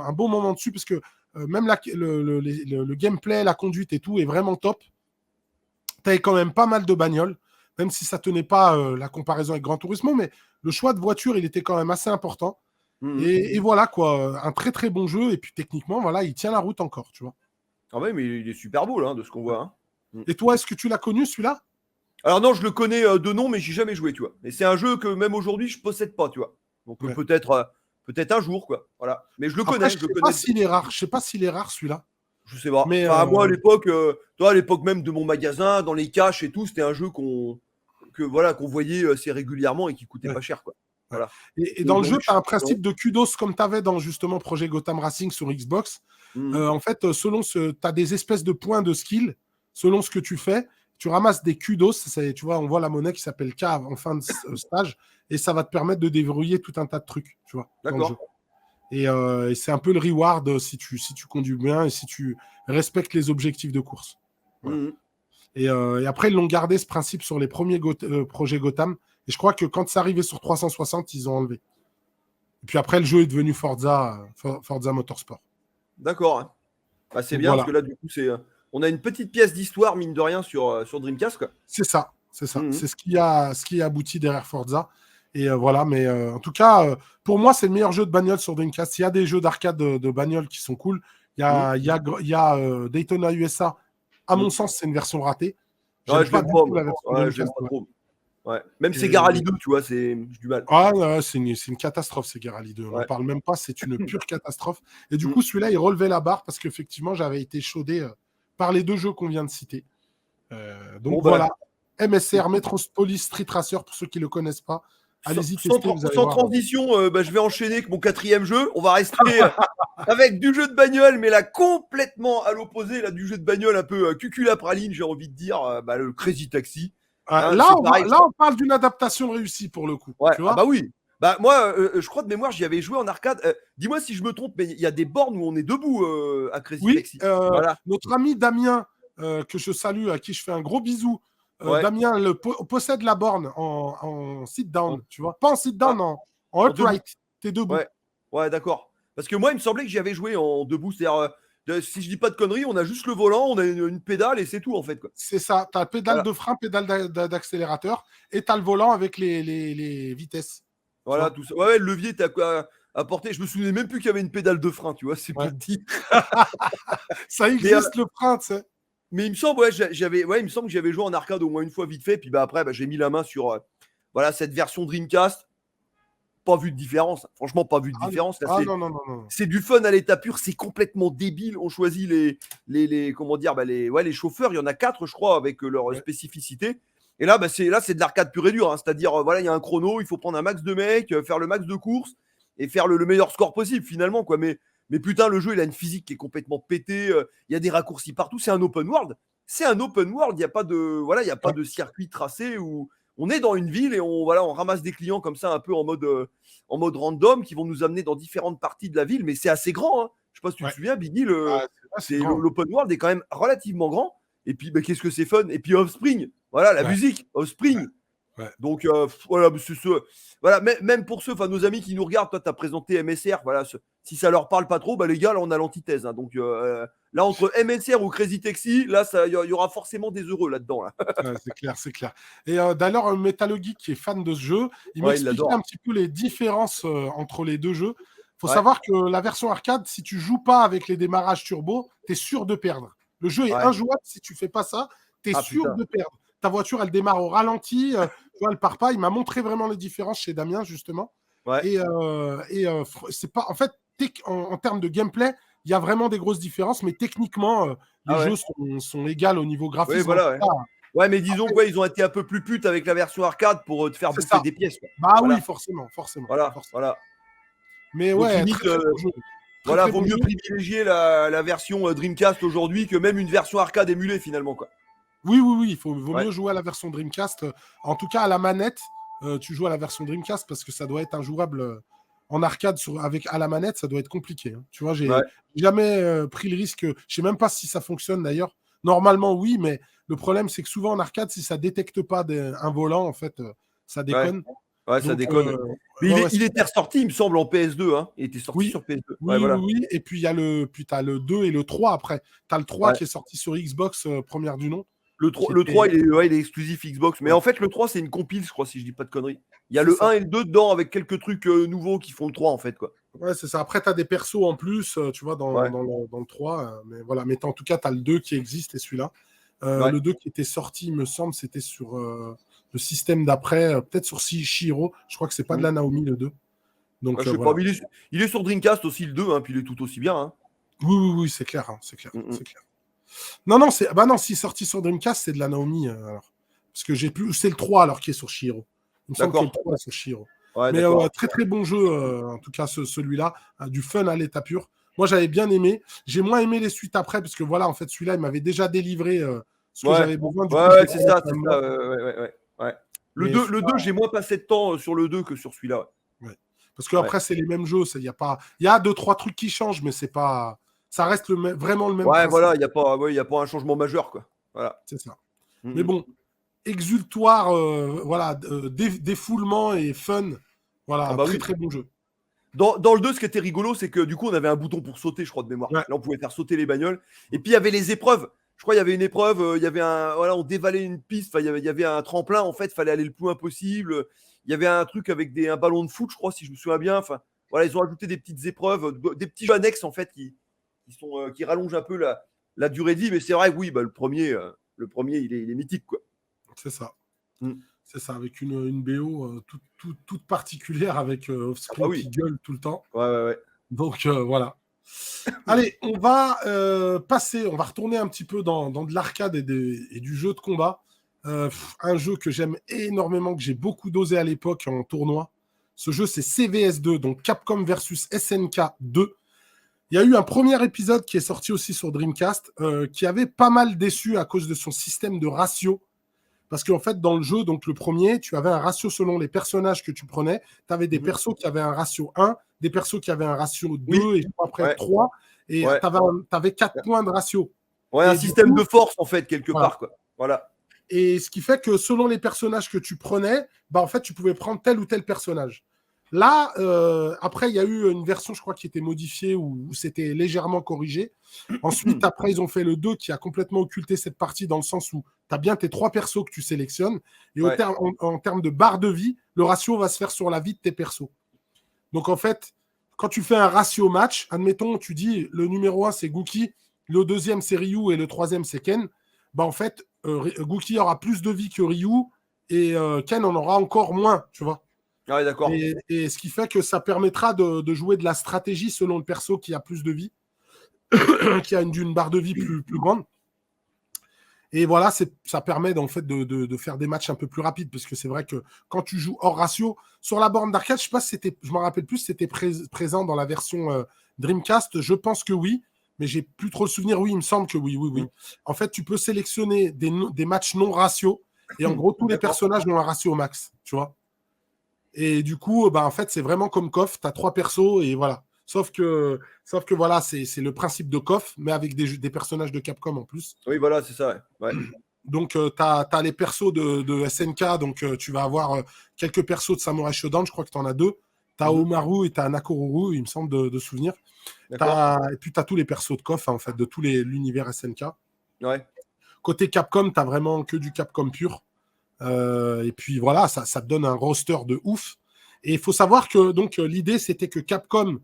un bon moment dessus parce que même le gameplay, la conduite et tout est vraiment top. Tu avais quand même pas mal de bagnoles, même si ça tenait pas la comparaison avec Gran Turismo, mais le choix de voiture, il était quand même assez important. Mhm. Et voilà, quoi, un très, très bon jeu. Et puis techniquement, voilà, il tient la route encore, tu vois. Ah ouais, mais il est super beau, là, de ce qu'on voit. Hein. Mm. Et toi, est-ce que tu l'as connu, celui-là? Alors non, je le connais de nom, mais j'y ai jamais joué, tu vois. Et c'est un jeu que même aujourd'hui, je possède pas, tu vois. Donc Ouais. peut-être un jour, quoi. Voilà. Mais je le Après, connais, je je le sais pas connais. s'il est rare. Je sais pas s'il est rare, celui-là. Je sais pas. Mais Enfin, moi, à l'époque, toi, à l'époque même de mon magasin, dans les caches et tout, c'était un jeu voilà, qu'on voyait assez régulièrement et qui coûtait pas cher, quoi. Voilà. Et dans le jeu, tu as un principe de kudos comme tu avais dans justement Projet Gotham Racing sur Xbox. En fait, selon tu as des espèces de points de skill, selon ce que tu fais, tu ramasses des kudos. Tu vois, on voit la monnaie qui s'appelle K en fin de stage, et ça va te permettre de déverrouiller tout un tas de trucs, tu vois, dans le jeu. Et c'est un peu le reward si tu conduis bien et si tu respectes les objectifs de course. Voilà. Et après, ils l'ont gardé ce principe sur les premiers projets Gotham. Et je crois que quand c'est arrivé sur 360, ils ont enlevé. Et puis après, le jeu est devenu Forza Motorsport. D'accord. Bah, c'est bien, parce que là, du coup, on a une petite pièce d'histoire, mine de rien, sur Dreamcast, quoi. C'est ça. C'est ce qui a abouti derrière Forza. Et voilà, mais en tout cas, pour moi, c'est le meilleur jeu de bagnole sur Dreamcast. Il y a des jeux d'arcade de bagnole qui sont cool. Il y a Daytona USA. À mon sens, c'est une version ratée. J'aime pas trop. Ouais. Même Sega Rally 2, tu vois, j'ai du mal. C'est une catastrophe, Sega Rally 2. On n'en parle même pas, c'est une pure catastrophe. Et du coup, celui-là, il relevait la barre parce qu'effectivement, j'avais été chaudé par les deux jeux qu'on vient de citer. Donc voilà, MSR, Metropolis Street Racer, pour ceux qui ne le connaissent pas. Allez-y, testez. Sans transition, je vais enchaîner avec mon 4e jeu. On va rester avec du jeu de bagnole, mais là, complètement à l'opposé, là, du jeu de bagnole un peu cuculapraline, j'ai envie de dire, le Crazy Taxi. Là, on parle d'une adaptation réussie pour le coup. Ouais, tu vois bah oui. Bah moi, je crois de mémoire, j'y avais joué en arcade. Dis-moi si je me trompe, mais il y a des bornes où on est debout à Crazy Taxi. Voilà. Notre ami Damien, que je salue, à qui je fais un gros bisou. Damien possède la borne en sit-down, tu vois. Pas en sit-down, en upright. T'es debout. Ouais, d'accord. Parce que moi, il me semblait que j'y avais joué en debout. C'est-à-dire, si je dis pas de conneries, on a juste le volant, on a une pédale et c'est tout, en fait, quoi. C'est ça. T'as pédale de frein, pédale d'accélérateur et t'as le volant avec les vitesses. Voilà, tout ça. Ouais, le levier, t'as quoi à porter. Je me souvenais même plus qu'il y avait une pédale de frein, tu vois, c'est pour te dire. Ça existe, le frein, tu sais. Mais il me semble, il me semble que j'avais joué en arcade au moins une fois vite fait. Puis après, j'ai mis la main sur cette version Dreamcast. Pas vu de différence. Franchement, pas vu de différence. Là, non. C'est du fun à l'état pur. C'est complètement débile. On choisit les chauffeurs. Il y en a 4, je crois, avec leurs spécificités. Et là, c'est de l'arcade pur et dur. Hein. C'est-à-dire, il y a un chrono. Il faut prendre un max de mecs, faire le max de courses et faire le meilleur score possible finalement, quoi. Mais putain, le jeu, il a une physique qui est complètement pétée. Il y a des raccourcis partout. C'est un open world. Il n'y a pas de circuit tracé où on est dans une ville et on ramasse des clients comme ça, un peu en mode random, qui vont nous amener dans différentes parties de la ville. Mais c'est assez grand. Hein. Je sais pas si tu te souviens, Biggie, l'open world est quand même relativement grand. Et puis, qu'est-ce que c'est fun. Et puis, Offspring, la musique, Offspring. Ouais. Donc, même pour ceux, nos amis qui nous regardent, toi, tu as présenté MSR. Si ça leur parle pas trop, les gars, là, on a l'antithèse. Hein. Donc, là, entre MSR ou Crazy Taxi, là, il y aura forcément des heureux là-dedans. Là. C'est clair. Et d'ailleurs, Metal Geek, qui est fan de ce jeu, il m'expliquait un petit peu les différences entre les deux jeux. Il faut savoir que la version arcade, si tu joues pas avec les démarrages turbo, tu es sûr de perdre. Le jeu est injouable si tu fais pas ça, tu es sûr de perdre. Ta voiture, elle démarre au ralenti, tu vois, elle part pas. Il m'a montré vraiment les différences chez Damien, justement. Ouais. Et c'est pas, en fait, en termes de gameplay, il y a vraiment des grosses différences, mais techniquement, les jeux sont égaux au niveau graphique. Oui, voilà, mais disons qu'ils ont été un peu plus putes avec la version arcade pour te faire bouffer des pièces. Quoi. Bah oui, forcément. Voilà. Mais donc, ouais, limite, vaut mieux privilégier la version Dreamcast aujourd'hui que même une version arcade émulée finalement, quoi. Oui, il vaut mieux jouer à la version Dreamcast. En tout cas, à la manette, tu joues à la version Dreamcast parce que ça doit être injouable en arcade à la manette, ça doit être compliqué. Hein. Tu vois, j'ai jamais pris le risque. Je sais même pas si ça fonctionne d'ailleurs. Normalement, oui, mais le problème, c'est que souvent en arcade, si ça détecte pas un volant, en fait, ça déconne. Ouais, ça déconne. Mais il était ressorti, il me semble, en PS2. Hein. Il était sorti sur PS2. Oui. Et puis, tu as le 2 et le 3 après. Tu as le 3 qui est sorti sur Xbox, première du nom. Le 3, il est exclusif Xbox. Mais en fait, le 3, c'est une compile, je crois, si je dis pas de conneries. Il y a le 1 et le 2 dedans avec quelques trucs nouveaux qui font le 3, en fait, quoi. Ouais, c'est ça. Après, tu as des persos en plus, tu vois, dans le 3. Mais voilà. Mais en tout cas, tu as le 2 qui existe et celui-là. Le 2 qui était sorti, il me semble, c'était sur le système d'après, peut-être sur Shiro. Je crois que c'est pas de la Naomi, le 2. Donc, je sais pas, mais il est sur Dreamcast aussi, le 2, hein, puis il est tout aussi bien. Hein. Oui, c'est clair. C'est clair. Non, s'il est sorti sur Dreamcast, c'est de la Naomi. Alors. Parce que j'ai plus. C'est le 3 alors qui est sur Shihiro. Il me semble que D'accord. le 3 est sur Shihiro. Ouais, Mais d'accord. très très bon jeu, en tout cas celui-là, du fun à l'état pur. Moi j'avais bien aimé. J'ai moins aimé les suites après parce que voilà, en fait celui-là il m'avait déjà délivré ce que Ouais, j'avais besoin. Du coup, ouais, je ouais, l'ai c'est fait ça, un c'est mois. ça. Ouais. Mais Le 2, j'ai moins passé de temps sur le 2 que sur celui-là. ouais. Parce qu'après Ouais, c'est les mêmes jeux. Il y a 2-3 trucs qui changent, mais c'est pas. Ça reste vraiment le même ouais, principe. voilà, il y a pas un changement majeur, quoi. Voilà. C'est ça. Mais Mhm. bon, exultoire, voilà, défoulement et fun. Ah Voilà, un bah très oui. très bon jeu. Dans le 2, ce qui était rigolo, c'est que du coup, on avait un bouton pour sauter, je crois, de mémoire. Ouais. Là, on pouvait faire sauter les bagnoles. Et puis, il y avait les épreuves. Je crois qu'il y avait une épreuve, il y avait voilà, on dévalait une piste, enfin, il y avait un tremplin, en fait, il fallait aller le plus loin possible. Il y avait un truc avec un ballon de foot, je crois, si je me souviens bien. Enfin, voilà, ils ont ajouté des petites épreuves, des petits jeux annexes, en fait, qui rallongent un peu la durée de vie. Mais c'est vrai que oui, bah, le premier il est mythique, quoi. C'est ça. Mm. C'est ça, avec une BO toute particulière avec Ah bah Offscreen qui oui. gueule tout le temps. Ouais. Donc voilà. Allez, on va passer, on va retourner un petit peu dans de l'arcade et du jeu de combat. Un jeu que j'aime énormément, que j'ai beaucoup dosé à l'époque en tournoi. Ce jeu, c'est CVS2, donc Capcom versus SNK 2. Il y a eu un premier épisode qui est sorti aussi sur Dreamcast, qui avait pas mal déçu à cause de son système de ratio. Parce qu'en fait, dans le jeu, donc le premier, tu avais un ratio selon les personnages que tu prenais. Tu avais des Mhm. persos qui avaient un ratio 1, des persos qui avaient un ratio 2 Oui. et après Ouais. 3. Et Ouais. tu avais 4 points de ratio. Ouais, un Et du système coup, de force, en fait, quelque voilà. part, quoi. Voilà. Et ce qui fait que selon les personnages que tu prenais, bah en fait, tu pouvais prendre tel ou tel personnage. Là, après, il y a eu une version, je crois, qui était modifiée ou c'était légèrement corrigé. Ensuite, après, ils ont fait le 2 qui a complètement occulté cette partie dans le sens où tu as bien tes 3 persos que tu sélectionnes. Et Ouais. en termes de barre de vie, le ratio va se faire sur la vie de tes persos. Donc, en fait, quand tu fais un ratio match, admettons, tu dis le numéro 1, c'est Gookie, le deuxième, c'est Ryu et le troisième, c'est Ken. Bah, en fait, Gookie aura plus de vie que Ryu et Ken en aura encore moins, tu vois. Ah ouais, d'accord. Et ce qui fait que ça permettra de jouer de la stratégie selon le perso qui a plus de vie, qui a une barre de vie plus grande. Et voilà, ça permet en fait de faire des matchs un peu plus rapides, parce que c'est vrai que quand tu joues hors ratio, sur la borne d'arcade, je sais pas si c'était, je me rappelle plus si c'était présent dans la version Dreamcast, je pense que oui, mais j'ai plus trop le souvenir. Oui, il me semble que oui. En fait, tu peux sélectionner des matchs non ratio, et en gros, tous les D'accord. personnages ont un ratio max, tu vois. Et du coup, bah, en fait, c'est vraiment comme KOF, tu as 3 persos, et voilà. Sauf que voilà, c'est le principe de KOF, mais avec des personnages de Capcom en plus. Oui, voilà, c'est ça. Ouais. Donc, tu as les persos de SNK, donc tu vas avoir quelques persos de Samurai Shodown, je crois que tu en as 2. Tu as Omaru et tu as Nakoruru, il me semble de souvenir. Et puis, tu as tous les persos de KOF, hein, en fait, de tout l'univers SNK. Ouais. Côté Capcom, tu as vraiment que du Capcom pur. Et puis voilà, ça te donne un roster de ouf. Et il faut savoir que donc l'idée, c'était que Capcom,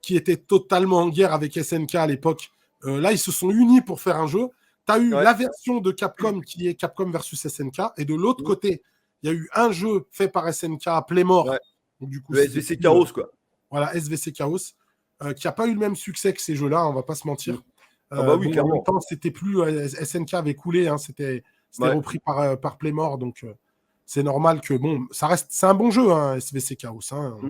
qui était totalement en guerre avec SNK à l'époque, là, ils se sont unis pour faire un jeu. Tu as eu Ouais. la version de Capcom qui est Capcom versus SNK. Et de l'autre côté, il y a eu un jeu fait par SNK, Playmore. Ouais. Donc, du coup, Le SVC Chaos, quoi. Voilà, SVC Chaos, qui n'a pas eu le même succès que ces jeux-là, on va pas se mentir. Ah bah oui, Bon, en même clairement. temps, c'était plus. SNK avait coulé, hein, c'était Ouais. repris par Playmore, donc c'est normal que. Bon, ça reste. C'est un bon jeu, hein, SVC Chaos. Hein, on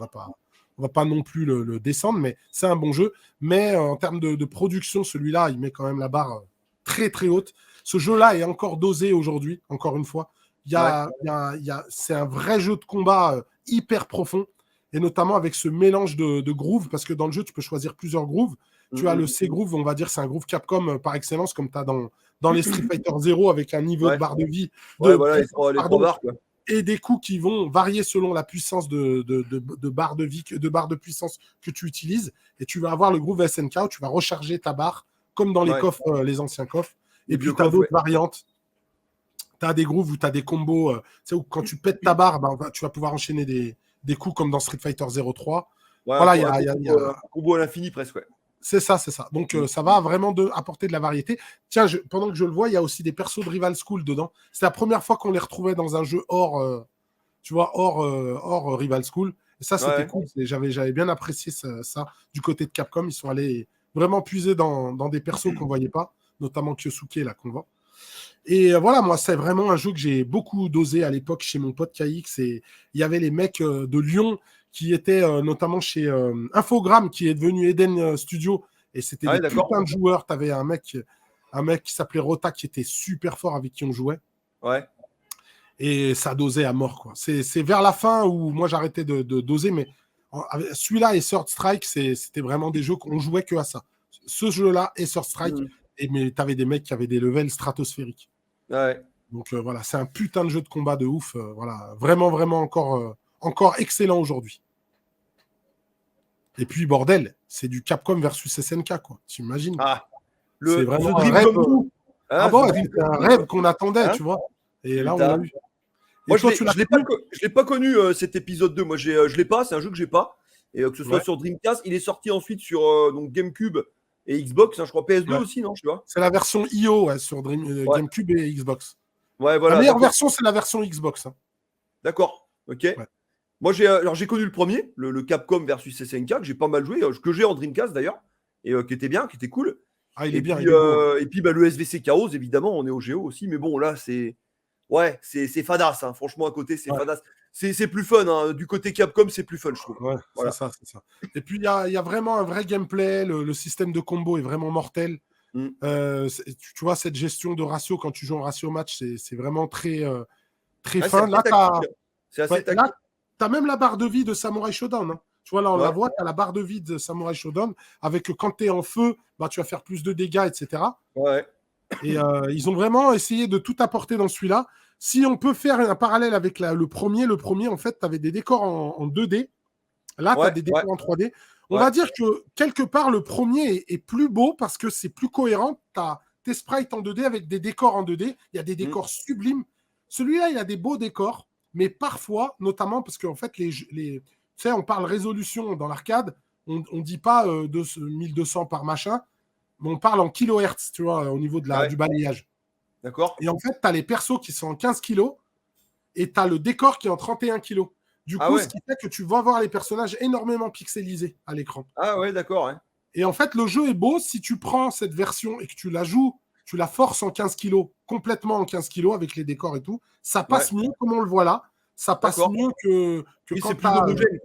va pas non plus le descendre, mais c'est un bon jeu. Mais en termes de production, celui-là, il met quand même la barre très très haute. Ce jeu-là est encore dosé aujourd'hui, encore une fois. C'est un vrai jeu de combat hyper profond, et notamment avec ce mélange de grooves, parce que dans le jeu, tu peux choisir plusieurs grooves. Tu as le C-Groove, on va dire, c'est un groove Capcom par excellence, comme tu as dans les Street Fighter 0, avec un niveau de barre de vie, Voilà, les trois barres, quoi. et des coups qui vont varier selon la puissance de barre de vie, de barre de puissance que tu utilises. Et tu vas avoir le groove SNK où tu vas recharger ta barre, comme dans les coffres, les anciens coffres. Et puis, tu as d'autres variantes. Tu as des grooves où tu as des combos, où quand tu pètes ta barre, tu vas pouvoir enchaîner des coups comme dans Street Fighter 03. Ouais, voilà, il y a un combo à l'infini presque, ouais. C'est ça. Donc, ça va vraiment apporter de la variété. Tiens, pendant que je le vois, il y a aussi des persos de Rival School dedans. C'est la première fois qu'on les retrouvait dans un jeu hors Rival School. Et ça, c'était cool. J'avais bien apprécié ça. Du côté de Capcom, ils sont allés vraiment puiser dans des persos qu'on ne voyait pas, notamment Kyosuke, là, qu'on voit. Et voilà, moi, c'est vraiment un jeu que j'ai beaucoup dosé à l'époque chez mon pote KX. Et il y avait les mecs de Lyon qui étaient notamment chez Infogrames, qui est devenu Eden Studio. Et c'était des putains de joueurs. Tu avais un mec qui s'appelait Rota qui était super fort avec qui on jouait. Ouais. Et ça dosait à mort, quoi. C'est vers la fin où moi j'arrêtais de doser, mais celui-là et Third Strike, c'était vraiment des jeux qu'on jouait que à ça. Ce jeu-là et Third Strike, mais t'avais des mecs qui avaient des levels stratosphériques. Ouais. Donc voilà, c'est un putain de jeu de combat de ouf. Voilà, vraiment, vraiment encore excellent aujourd'hui. Et puis bordel, c'est du Capcom versus SNK, quoi. Tu imagines? C'est vraiment un rêve. C'est un rêve qu'on attendait, tu vois. Et là, on l'a eu. Moi, je ne l'ai pas connu cet épisode 2. Moi, je l'ai pas. C'est un jeu que j'ai pas. Et que ce soit sur Dreamcast, il est sorti ensuite sur donc GameCube et Xbox. Hein, je crois PS2 aussi, non? Je sais pas. C'est la version IO sur GameCube et Xbox. Ouais, voilà. La meilleure version, c'est la version Xbox. Hein. D'accord. Ok. Ouais. Moi, j'ai connu le premier, le Capcom versus SNK, que j'ai pas mal joué, que j'ai en Dreamcast d'ailleurs, et qui était bien, qui était cool. Il est bien. Puis, et puis le SVC Chaos, évidemment, on est au Géo aussi. Mais bon, là, c'est fadasse. Hein. Franchement, à côté, c'est fadasse. C'est plus fun. Hein. Du côté Capcom, c'est plus fun, je trouve. Ouais, voilà. C'est ça. Et puis, il y a vraiment un vrai gameplay. Le système de combo est vraiment mortel. Tu vois, cette gestion de ratio, quand tu joues en ratio match, c'est vraiment très fin. Là, c'est assez tactique. Tu as même la barre de vie de Samurai Shodown. Hein. Tu vois, là, on la voit, tu as la barre de vie de Samurai Shodown, avec quand tu es en feu, tu vas faire plus de dégâts, etc. Ouais. Et ils ont vraiment essayé de tout apporter dans celui-là. Si on peut faire un parallèle avec le premier, en fait, tu avais des décors en 2D. Là, tu as des décors en 3D. On va dire que quelque part, le premier est plus beau parce que c'est plus cohérent. Tu as tes sprites en 2D avec des décors en 2D. Il y a des décors sublimes. Celui-là, il a des beaux décors, mais parfois, notamment parce qu'en fait, tu sais, on parle résolution dans l'arcade. On ne dit pas 1200 par machin, mais on parle en kilohertz, tu vois, au niveau du balayage. D'accord. Et en fait, tu as les persos qui sont en 15 kilos et tu as le décor qui est en 31 kilos. Du coup, ce qui fait que tu vas voir les personnages énormément pixelisés à l'écran. Ah ouais, d'accord. Ouais. Et en fait, le jeu est beau si tu prends cette version et que tu la joues, tu la forces en 15 kilos, complètement en 15 kilos avec les décors et tout. Ça passe mieux, comme on le voit là. Ça passe mieux que quand c'est plus homogène.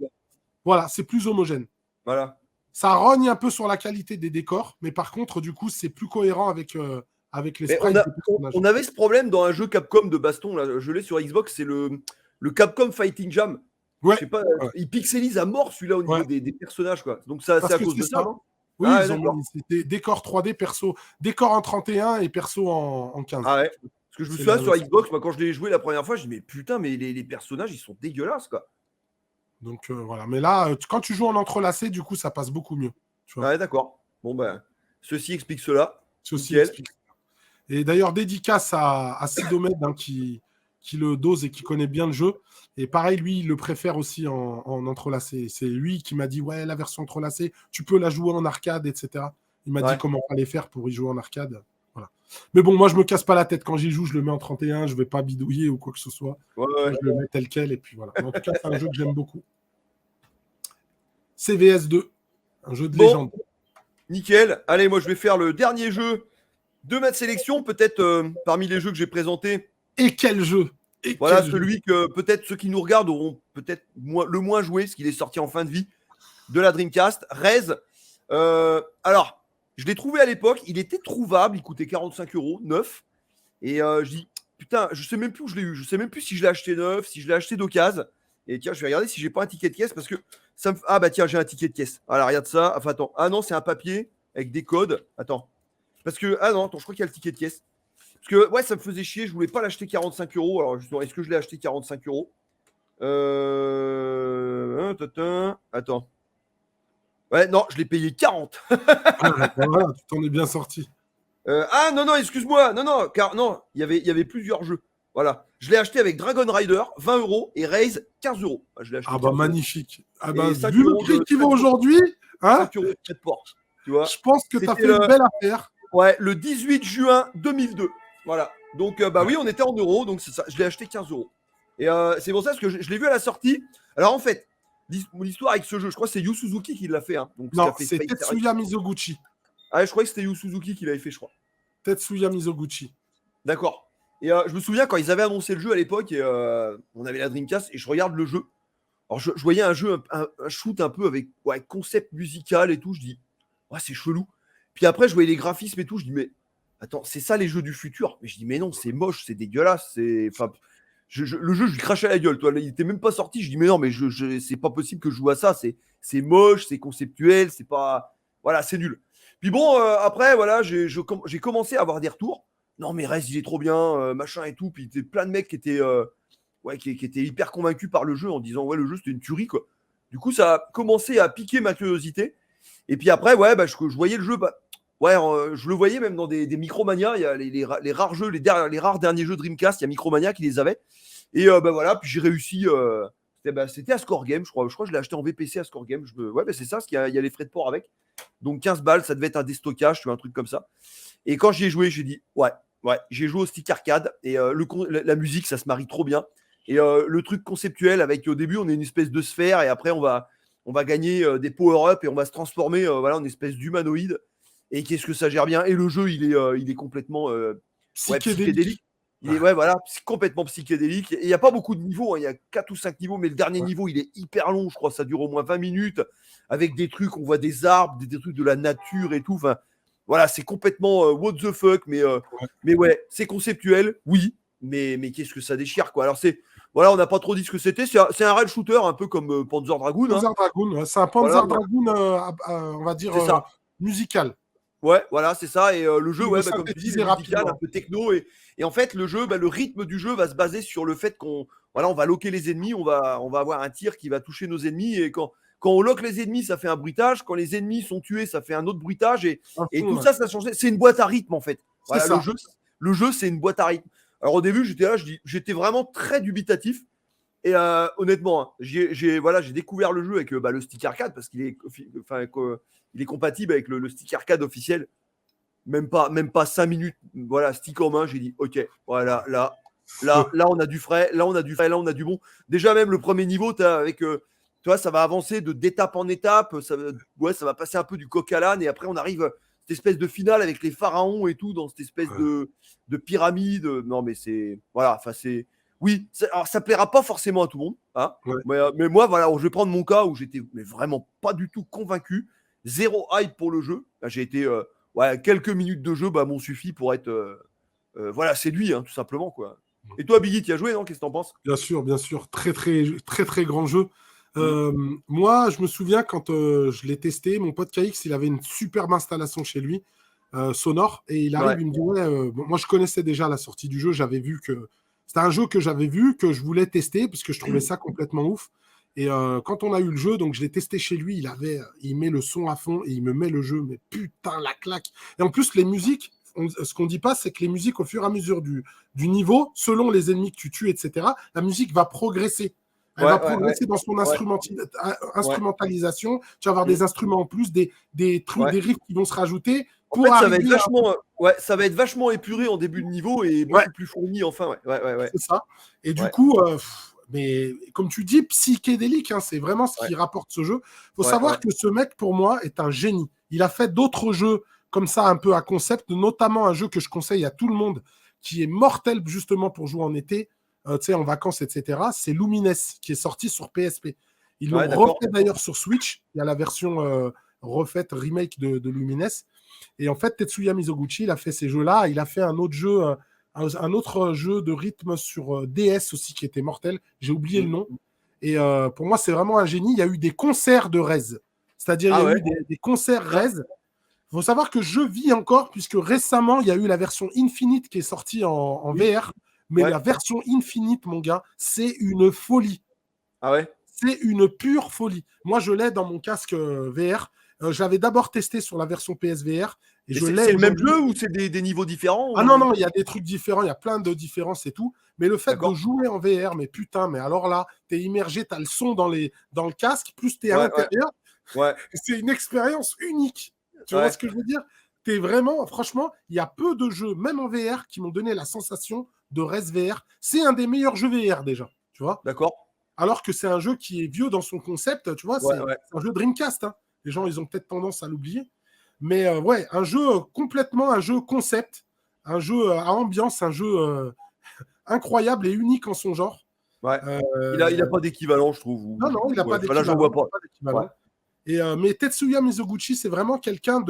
Voilà, c'est plus homogène. Voilà. Ça rogne un peu sur la qualité des décors, mais par contre, du coup, c'est plus cohérent avec les sprites. On avait ce problème dans un jeu Capcom de baston, là, je l'ai sur Xbox, c'est le Capcom Fighting Jam. Ouais. Je sais pas, il pixelise à mort celui-là au niveau des personnages, quoi. Donc c'est à cause de ça, non? Oui, c'était décor 3D perso, décor en 31 et perso en 15. Ah ouais. Parce que je me souviens sur Xbox, moi, quand je l'ai joué la première fois, je dis mais putain, mais les personnages ils sont dégueulasses, quoi. Donc voilà, mais là, quand tu joues en entrelacé, du coup, ça passe beaucoup mieux. Tu vois. Ouais, d'accord. Bon ben, ceci explique cela. Ceci explique. Et d'ailleurs, dédicace à Sidomed qui le dose et qui connaît bien le jeu. Et pareil, lui, il le préfère aussi en entrelacé. C'est lui qui m'a dit, ouais, la version entrelacée, tu peux la jouer en arcade, etc. Il m'a dit comment fallait faire pour y jouer en arcade. Voilà. Mais bon, moi, je me casse pas la tête. Quand j'y joue, je le mets en 31, je vais pas bidouiller ou quoi que ce soit. Je le mets tel quel, et puis voilà. Mais en tout cas, c'est un jeu que j'aime beaucoup. CVS 2, un jeu de légende. Nickel. Allez, moi, je vais faire le dernier jeu de ma sélection, peut-être parmi les jeux que j'ai présentés. Et quel jeu! Voilà, celui que peut-être ceux qui nous regardent auront peut-être le moins joué, parce qu'il est sorti en fin de vie de la Dreamcast. Rez. Alors, je l'ai trouvé à l'époque, il était trouvable, il coûtait 45 €, neuf. Et je dis, putain, je sais même plus où je l'ai eu. Je sais même plus si je l'ai acheté neuf, si je l'ai acheté d'occasion. Et tiens, je vais regarder si j'ai pas un ticket de caisse, parce que ça me. Ah bah tiens, j'ai un ticket de caisse. Alors, regarde ça. Enfin, attends. Ah non, c'est un papier avec des codes. Attends. Parce que. Ah non, attends, je crois qu'il y a le ticket de caisse. Parce que, ouais, ça me faisait chier. Je voulais pas l'acheter 45 €. Alors, justement, est-ce que je l'ai acheté 45 €? Attends. Ouais, non, je l'ai payé 40. Voilà, tu t'en es bien sorti. Ah non, non, excuse-moi. Non, car non, il y avait plusieurs jeux. Voilà. Je l'ai acheté avec Dragon Rider, 20 € et Raze, 15 €. Je l'ai acheté ah bah magnifique. Ah bah, vu le prix qu'il vaut aujourd'hui, hein, 5 € de frais de port. Tu vois, je pense que tu as fait une belle affaire. Ouais, le 18 juin 2002. Voilà. Donc, bah oui, on était en euros, donc c'est ça. Je l'ai acheté 15 €. Et c'est pour ça parce que je l'ai vu à la sortie. Alors, en fait, l'histoire avec ce jeu, je crois que c'est Yu Suzuki qui l'a fait. Hein. Donc, non, c'est Tetsuya Mizoguchi. Ah, je croyais que c'était Yu Suzuki qui l'avait fait, je crois. Tetsuya Mizoguchi. D'accord. Et je me souviens quand ils avaient annoncé le jeu à l'époque, et on avait la Dreamcast, et je regarde le jeu. Alors, je voyais un jeu, un shoot un peu avec concept musical et tout. Je dis, ouais, c'est chelou. Puis après, je voyais les graphismes et tout. Je dis, mais attends, c'est ça les jeux du futur. Mais je dis, mais non, c'est moche, c'est dégueulasse. Enfin, le jeu, je lui crachais à la gueule. Toi. Il était même pas sorti. Je dis, mais non, mais c'est pas possible que je joue à ça. C'est moche, c'est conceptuel, c'est pas. Voilà, c'est nul. Puis bon, après, voilà, j'ai commencé à avoir des retours. Non, mais reste, il est trop bien, machin et tout. Puis il y avait plein de mecs qui étaient. Qui était hyper convaincu par le jeu en disant ouais le jeu c'était une tuerie quoi. Du coup ça a commencé à piquer ma curiosité et puis après ouais je voyais le jeu je le voyais même dans des Micromania, il y a les rares jeux les rares derniers jeux Dreamcast, il y a Micromania qui les avait et voilà puis j'ai réussi c'était à Score Game je crois que je l'ai acheté en VPC à Score Game c'est ça parce qu'il y a les frais de port avec donc 15 balles ça devait être un déstockage tu vois un truc comme ça et quand j'y ai joué j'ai dit ouais j'ai joué au stick arcade et la musique ça se marie trop bien. Et le truc conceptuel avec au début on est une espèce de sphère et après on va gagner des power-up et on va se transformer voilà, en espèce d'humanoïde. Et qu'est-ce que ça gère bien. Et le jeu il est complètement psychédélique. Il est voilà, complètement psychédélique. Et il n'y a pas beaucoup de niveaux, hein. Il y a 4 ou 5 niveaux, mais le dernier niveau il est hyper long, je crois, ça dure au moins 20 minutes, avec des trucs, on voit des arbres, des trucs de la nature et tout. Enfin, voilà, c'est complètement what the fuck, mais ouais, c'est conceptuel, oui, mais qu'est-ce que ça déchire, quoi. Alors voilà, on n'a pas trop dit ce que c'était. C'est un rail shooter, un peu comme Panzer Dragoon. Panzer Dragoon, ouais. C'est un Panzer Dragoon, on va dire, musical. Ouais, voilà, c'est ça. Et le jeu, Il comme tu dis, il est musical, un peu techno. Et en fait, le jeu, le rythme du jeu va se baser sur le fait qu'on on va loquer les ennemis, on va avoir un tir qui va toucher nos ennemis. Et quand on loque les ennemis, ça fait un bruitage. Quand les ennemis sont tués, ça fait un autre bruitage. Et tout ça, ça change. C'est une boîte à rythme, en fait. Voilà, le jeu, c'est une boîte à rythme. Alors au début, j'étais vraiment très dubitatif. Et honnêtement, hein, j'ai découvert le jeu avec le stick arcade parce qu'il est, il est compatible avec le stick arcade officiel. Même pas 5 minutes, voilà, stick en main, j'ai dit ok, voilà, là, on a du frais, là on a du bon. Déjà même le premier niveau, tu vois, ça va avancer d'étape en étape, ça va passer un peu du coq à l'âne et après on arrive à cette espèce de finale avec les pharaons et tout dans cette espèce de pyramide. Non mais c'est voilà, enfin c'est oui, alors ça plaira pas forcément à tout le monde, hein, mais moi voilà, je vais prendre mon cas où j'étais vraiment pas du tout convaincu, zéro hype pour le jeu. Là, j'ai été quelques minutes de jeu m'ont suffi pour être voilà, séduit, hein, tout simplement quoi. Et toi Biggie, tu as joué, non? Qu'est-ce que t'en penses? Bien sûr, très grand jeu. Moi, je me souviens quand je l'ai testé, mon pote KX, il avait une superbe installation chez lui, sonore, et il arrive, il me dit moi je connaissais déjà la sortie du jeu, j'avais vu que c'était un jeu que j'avais vu, que je voulais tester, parce que je trouvais ça complètement ouf. Et quand on a eu le jeu, donc je l'ai testé chez lui, il met le son à fond et il me met le jeu, mais putain, la claque. Et en plus, les musiques, ce qu'on dit pas, c'est que les musiques, au fur et à mesure du niveau, selon les ennemis que tu tues, etc., la musique va progresser. Elle va progresser dans son instrumentalisation. Tu vas avoir des instruments en plus, des trucs, des riffs qui vont se rajouter. En fait, ça va être vachement épuré en début de niveau et beaucoup plus fourni enfin. C'est ça. Et du coup, mais comme tu dis, psychédélique, hein, c'est vraiment ce qui rapporte ce jeu. Il faut savoir que ce mec, pour moi, est un génie. Il a fait d'autres jeux comme ça, un peu à concept, notamment un jeu que je conseille à tout le monde, qui est mortel justement pour jouer en été, en vacances, etc. C'est Lumines, qui est sorti sur PSP. Ils l'ont refait d'ailleurs sur Switch. Il y a la version refaite, remake de Lumines. Et en fait, Tetsuya Mizoguchi, il a fait ces jeux-là. Il a fait un autre jeu de rythme sur DS aussi qui était mortel. J'ai oublié le nom. Et pour moi, c'est vraiment un génie. Il y a eu des concerts de Rez. C'est-à-dire, il y a eu des concerts Rez. Il faut savoir que je vis encore, puisque récemment, il y a eu la version Infinite qui est sortie en VR. Mais la version Infinite, mon gars, c'est une folie. Ah ouais? C'est une pure folie. Moi, je l'ai dans mon casque VR. J'avais d'abord testé sur la version PSVR. Et c'est le même jeu ou c'est des niveaux différents? Ah non, il y a des trucs différents, il y a plein de différences et tout. Mais le fait de jouer en VR, mais putain, mais alors là, t'es immergé, t'as le son dans le casque, plus t'es à l'intérieur. C'est une expérience unique. Tu vois ce que je veux dire? T'es vraiment, franchement, il y a peu de jeux, même en VR, qui m'ont donné la sensation de Res VR. C'est un des meilleurs jeux VR déjà, tu vois? D'accord. Alors que c'est un jeu qui est vieux dans son concept, tu vois, c'est un jeu Dreamcast. Hein. Les gens, ils ont peut-être tendance à l'oublier. Mais un jeu complètement, un jeu concept, un jeu à ambiance, un jeu incroyable et unique en son genre. Ouais. Il a pas d'équivalent, je trouve. Non, non, il n'a pas Là, j'en vois pas. d'équivalent. Mais Tetsuya Mizoguchi, c'est vraiment quelqu'un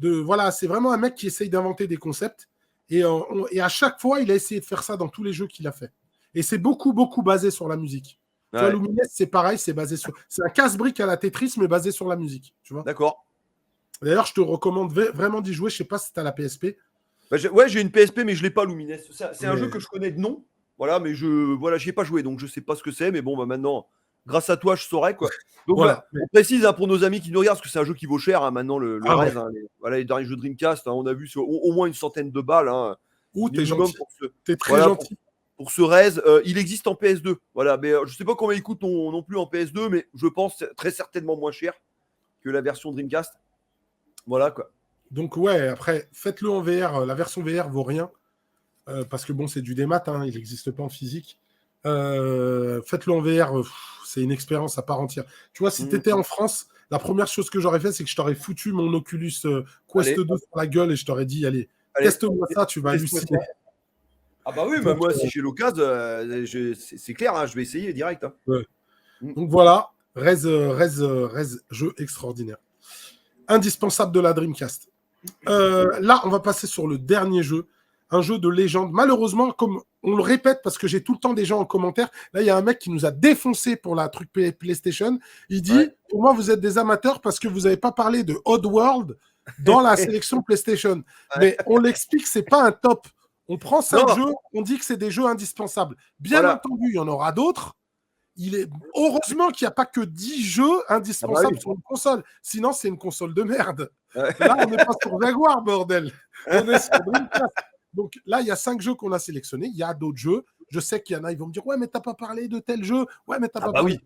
voilà, c'est vraiment un mec qui essaye d'inventer des concepts. Et à chaque fois, il a essayé de faire ça dans tous les jeux qu'il a fait. Et c'est beaucoup, beaucoup basé sur la musique. Tu vois, Lumines, c'est pareil, c'est un casse-brique à la Tetris, mais basé sur la musique. Tu vois. D'accord. D'ailleurs, je te recommande vraiment d'y jouer. Je sais pas si tu as la PSP. J'ai une PSP, mais je l'ai pas, Lumines. C'est un jeu que je connais de nom. Voilà, mais j'y ai pas joué, donc je sais pas ce que c'est. Mais bon, maintenant, grâce à toi, je saurais, quoi. Donc voilà, on précise pour nos amis qui nous regardent, parce que c'est un jeu qui vaut cher, maintenant, le Rez. Les derniers jeux Dreamcast, on a vu au moins une centaine de balles. T'es gentil. T'es très gentil. Pour ce Rez, il existe en PS2. Voilà, mais je sais pas combien il coûte non plus en PS2, mais je pense très certainement moins cher que la version Dreamcast. Voilà, quoi. Donc après, faites-le en VR. La version VR vaut rien. Parce que bon, c'est du démat, il n'existe pas en physique. Faites-le en VR, c'est une expérience à part entière. Tu vois, si tu étais en France, la première chose que j'aurais fait, c'est que je t'aurais foutu mon Oculus Quest 2 sur la gueule et je t'aurais dit, allez teste-moi ça, tu vas halluciner. Ah bah oui, moi, si j'ai l'occasion, c'est clair, je vais essayer direct. Ouais. Donc voilà, Rez, jeu extraordinaire. Indispensable de la Dreamcast. Là, on va passer sur le dernier jeu. Un jeu de légende. Malheureusement, comme on le répète, parce que j'ai tout le temps des gens en commentaire, là, il y a un mec qui nous a défoncé pour la truc PlayStation. Il dit, pour moi, vous êtes des amateurs parce que vous n'avez pas parlé de Oddworld dans la sélection PlayStation. Mais on l'explique, c'est pas un top. On prend 5 jeux, on dit que c'est des jeux indispensables. Bien entendu, il y en aura d'autres. Heureusement qu'il n'y a pas que 10 jeux indispensables sur une console. Sinon, c'est une console de merde. Là, on n'est pas sur Jaguar, bordel. On est sur Dreamcast. Donc là, il y a 5 jeux qu'on a sélectionnés. Il y a d'autres jeux. Je sais qu'il y en a, ils vont me dire, ouais, mais t'as pas parlé de tel jeu. Ouais, mais t'as pas parlé.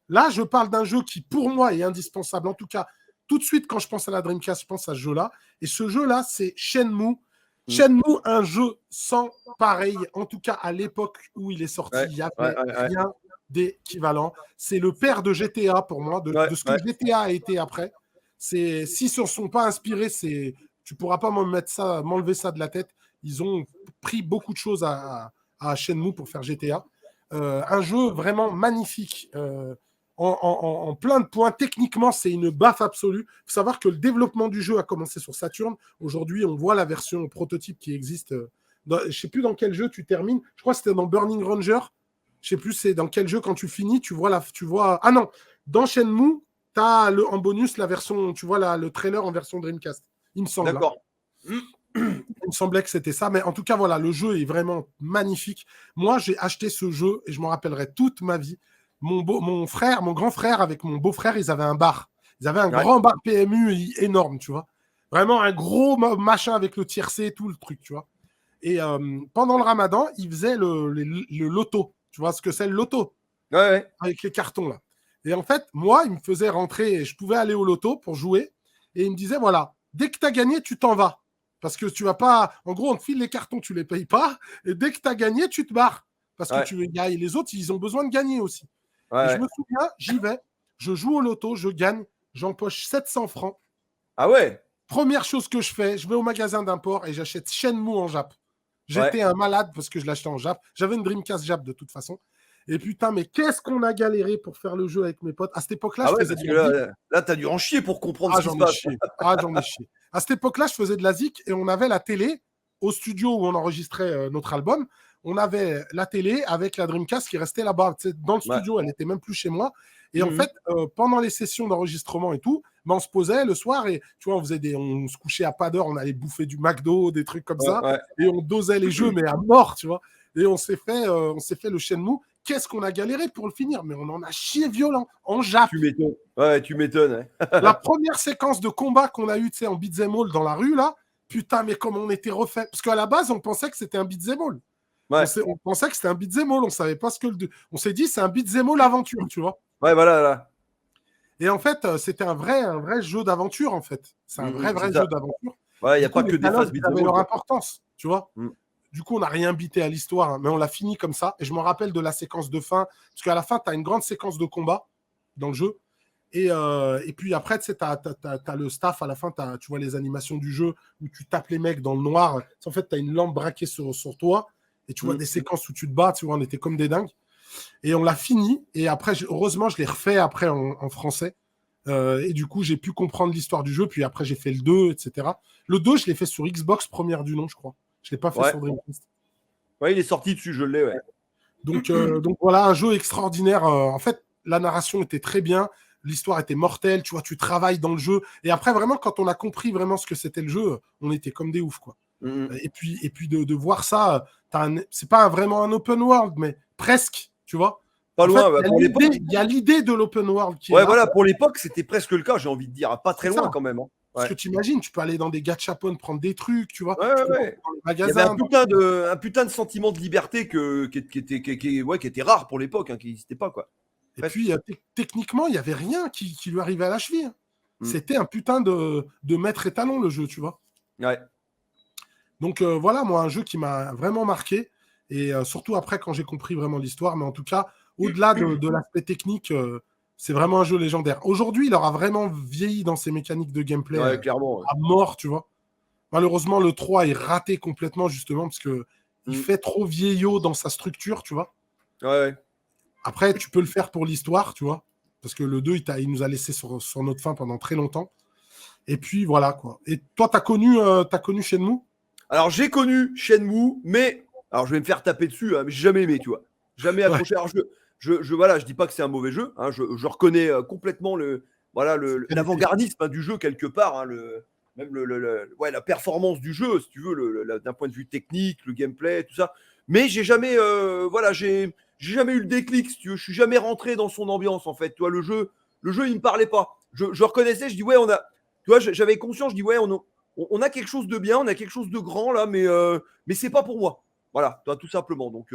Là, je parle d'un jeu qui, pour moi, est indispensable. En tout cas, tout de suite, quand je pense à la Dreamcast, je pense à ce jeu-là. Et ce jeu-là, c'est Shenmue. Shenmue, un jeu sans pareil. En tout cas, à l'époque où il est sorti, il n'y avait rien d'équivalent. C'est le père de GTA pour moi, de ce que GTA a été après. S'ils ne se sont pas inspirés, tu ne pourras pas m'enlever ça de la tête. Ils ont pris beaucoup de choses à Shenmue pour faire GTA. Un jeu vraiment magnifique. En plein de points. Techniquement, c'est une baffe absolue. Il faut savoir que le développement du jeu a commencé sur Saturn. Aujourd'hui, on voit la version prototype qui existe. Je ne sais plus dans quel jeu tu termines. Je crois que c'était dans Burning Ranger. Je ne sais plus c'est dans quel jeu, quand tu finis, tu vois... Ah non, dans Shenmue, tu as en bonus la version, tu vois le trailer en version Dreamcast. Il me semble. D'accord. Il me semblait que c'était ça. Mais en tout cas, voilà, le jeu est vraiment magnifique. Moi, j'ai acheté ce jeu et je m'en rappellerai toute ma vie. Mon grand frère avec mon beau-frère, ils avaient un bar. Ils avaient un grand bar PMU énorme, tu vois. Vraiment un gros machin avec le tiercé, tout le truc, tu vois. Et pendant le ramadan, ils faisaient le loto. Tu vois ce que c'est le loto? Avec les cartons, là. Et en fait, moi, il me faisait rentrer, je pouvais aller au loto pour jouer. Et il me disait, voilà, dès que tu as gagné, tu t'en vas. Parce que tu vas pas... En gros, on te file les cartons, tu les payes pas. Et dès que tu as gagné, tu te barres. Parce que les autres, ils ont besoin de gagner aussi. Et je me souviens, j'y vais, je joue au loto, je gagne, j'empoche 700 francs. Ah ouais? Première chose que je fais, je vais au magasin d'import et j'achète Shenmue en Jap. J'étais un malade parce que je l'achetais en Jap. J'avais une Dreamcast Jap de toute façon. Et putain, mais qu'est-ce qu'on a galéré pour faire le jeu avec mes potes. À cette époque-là, je faisais de la zik. Là, t'as dû en chier pour comprendre ce qui se passe. J'en ai chié. À cette époque-là, je faisais de la zik et on avait la télé au studio où on enregistrait notre album. On avait la télé avec la Dreamcast qui restait là-bas. Dans le studio, elle n'était même plus chez moi. Et en fait, pendant les sessions d'enregistrement et tout, on se posait le soir et tu vois, on se couchait à pas d'heure, on allait bouffer du McDo, des trucs comme ça. Et on dosait les jeux, mais à mort, tu vois. Et on s'est fait le Shenmue. Qu'est-ce qu'on a galéré pour le finir? Mais on en a chié violent, en Jap. Tu m'étonnes. Ouais, tu m'étonnes. La première séquence de combat qu'on a eue, tu sais, en beat'em all dans la rue, là, putain, mais comment on était refait. Parce qu'à la base, on pensait que c'était un beat'em all. On pensait que c'était un beat'em all, on savait pas ce que on s'est dit c'est un beat'em all aventure, tu vois. Ouais, voilà. Et en fait, c'était un vrai jeu d'aventure, en fait. C'est un vrai jeu d'aventure. Ouais, il n'y a pas que des phases beat'em all. Ça avait leur importance, tu vois. Du coup, on n'a rien bité à l'histoire, mais on l'a fini comme ça. Et je me rappelle de la séquence de fin, parce qu'à la fin, tu as une grande séquence de combat dans le jeu. Et puis après, tu sais, t'as le staff à la fin, tu vois les animations du jeu où tu tapes les mecs dans le noir. En fait, tu as une lampe braquée sur toi et tu vois des séquences où tu te bats. Tu vois, on était comme des dingues. Et on l'a fini. Et après, heureusement, je l'ai refait après en français. Et du coup, j'ai pu comprendre l'histoire du jeu. Puis après, j'ai fait le 2, etc. Le 2, je l'ai fait sur Xbox première du nom, je crois. Je ne l'ai pas fait sur Dreamcast. Ouais, il est sorti dessus, je l'ai, ouais. Donc voilà, un jeu extraordinaire. En fait, la narration était très bien. L'histoire était mortelle, tu vois, tu travailles dans le jeu. Et après, vraiment, quand on a compris vraiment ce que c'était le jeu, on était comme des oufs, quoi. Et puis de voir ça, c'est pas vraiment un open world, mais presque, tu vois. Pas En loin, fait, pour l'époque. il y a l'idée de l'open world qui est Ouais, là. voilà, pour l'époque, c'était presque le cas, j'ai envie de dire. Pas très C'est loin ça. quand même. Hein. Parce que tu imagines, tu peux aller dans des gachapon, prendre des trucs, tu vois. Ouais, Tu peux ouais. dans les Il y avait magasins. un putain de sentiment de liberté qui était rare pour l'époque, hein, qui n'existait pas, quoi. Et Presque. puis, techniquement, il n'y avait rien qui lui arrivait à la cheville. Mm. C'était un putain de maître étalon, le jeu, tu vois. Ouais. Donc voilà, moi, un jeu qui m'a vraiment marqué. Et surtout après, quand j'ai compris vraiment l'histoire. Mais en tout cas, au-delà de l'aspect technique, c'est vraiment un jeu légendaire. Aujourd'hui, il aura vraiment vieilli dans ses mécaniques de gameplay Ouais, clairement. Ouais. à mort, tu vois. Malheureusement, le 3 est raté complètement, justement, parce que il fait trop vieillot dans sa structure, tu vois. Ouais. Après, tu peux le faire pour l'histoire, tu vois. Parce que le 2, il nous a laissé sur notre fin pendant très longtemps. Et puis, voilà, quoi. Et toi, t'as connu Shenmue? Alors, j'ai connu Shenmue, mais. Alors, je vais me faire taper dessus, hein, mais j'ai jamais aimé, tu vois. Jamais Ouais. accroché. Alors, voilà, je dis pas que c'est un mauvais jeu. Hein, je reconnais complètement l'avant-gardisme hein, du jeu, quelque part. Hein, même ouais, la performance du jeu, si tu veux, d'un point de vue technique, le gameplay, tout ça. Mais j'ai jamais, j'ai jamais eu le déclic, si tu veux. Je suis jamais rentré dans son ambiance, en fait. Tu vois, le jeu, il me parlait pas. Je reconnaissais, je dis ouais, tu vois, j'avais conscience, je dis ouais, on a quelque chose de bien, on a quelque chose de grand là, mais c'est pas pour moi. Voilà, tout simplement. Donc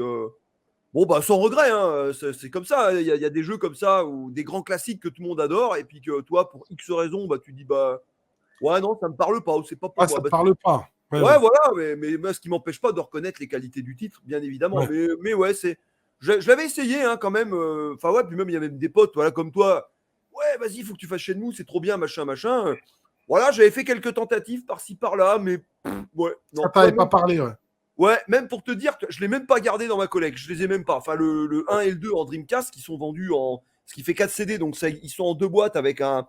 bon bah sans regret, hein, c'est comme ça. Il y a des jeux comme ça ou des grands classiques que tout le monde adore et puis que toi pour X raison bah tu dis bah ouais non ça me parle pas ou c'est pas pour Ouais, moi. ça te Bah, parle pas. Ouais, ouais ouais. voilà, mais ce qui m'empêche pas de reconnaître les qualités du titre, bien évidemment. Ouais. Mais ouais je l'avais essayé hein, quand même. Enfin ouais puis même il y avait des potes voilà comme toi. Ouais vas-y il faut que tu fasses chez nous, c'est trop bien machin machin. Voilà j'avais fait quelques tentatives par-ci par-là mais ouais Ça non tu vois t'avait pas même. parlé, ouais. Ouais, même pour te dire que je ne l'ai même pas gardé dans ma collecte. Je les ai même pas. Enfin, le 1 et le 2 en Dreamcast qui sont vendus en. Ce qui fait 4 CD, donc ça, ils sont en 2 boîtes avec un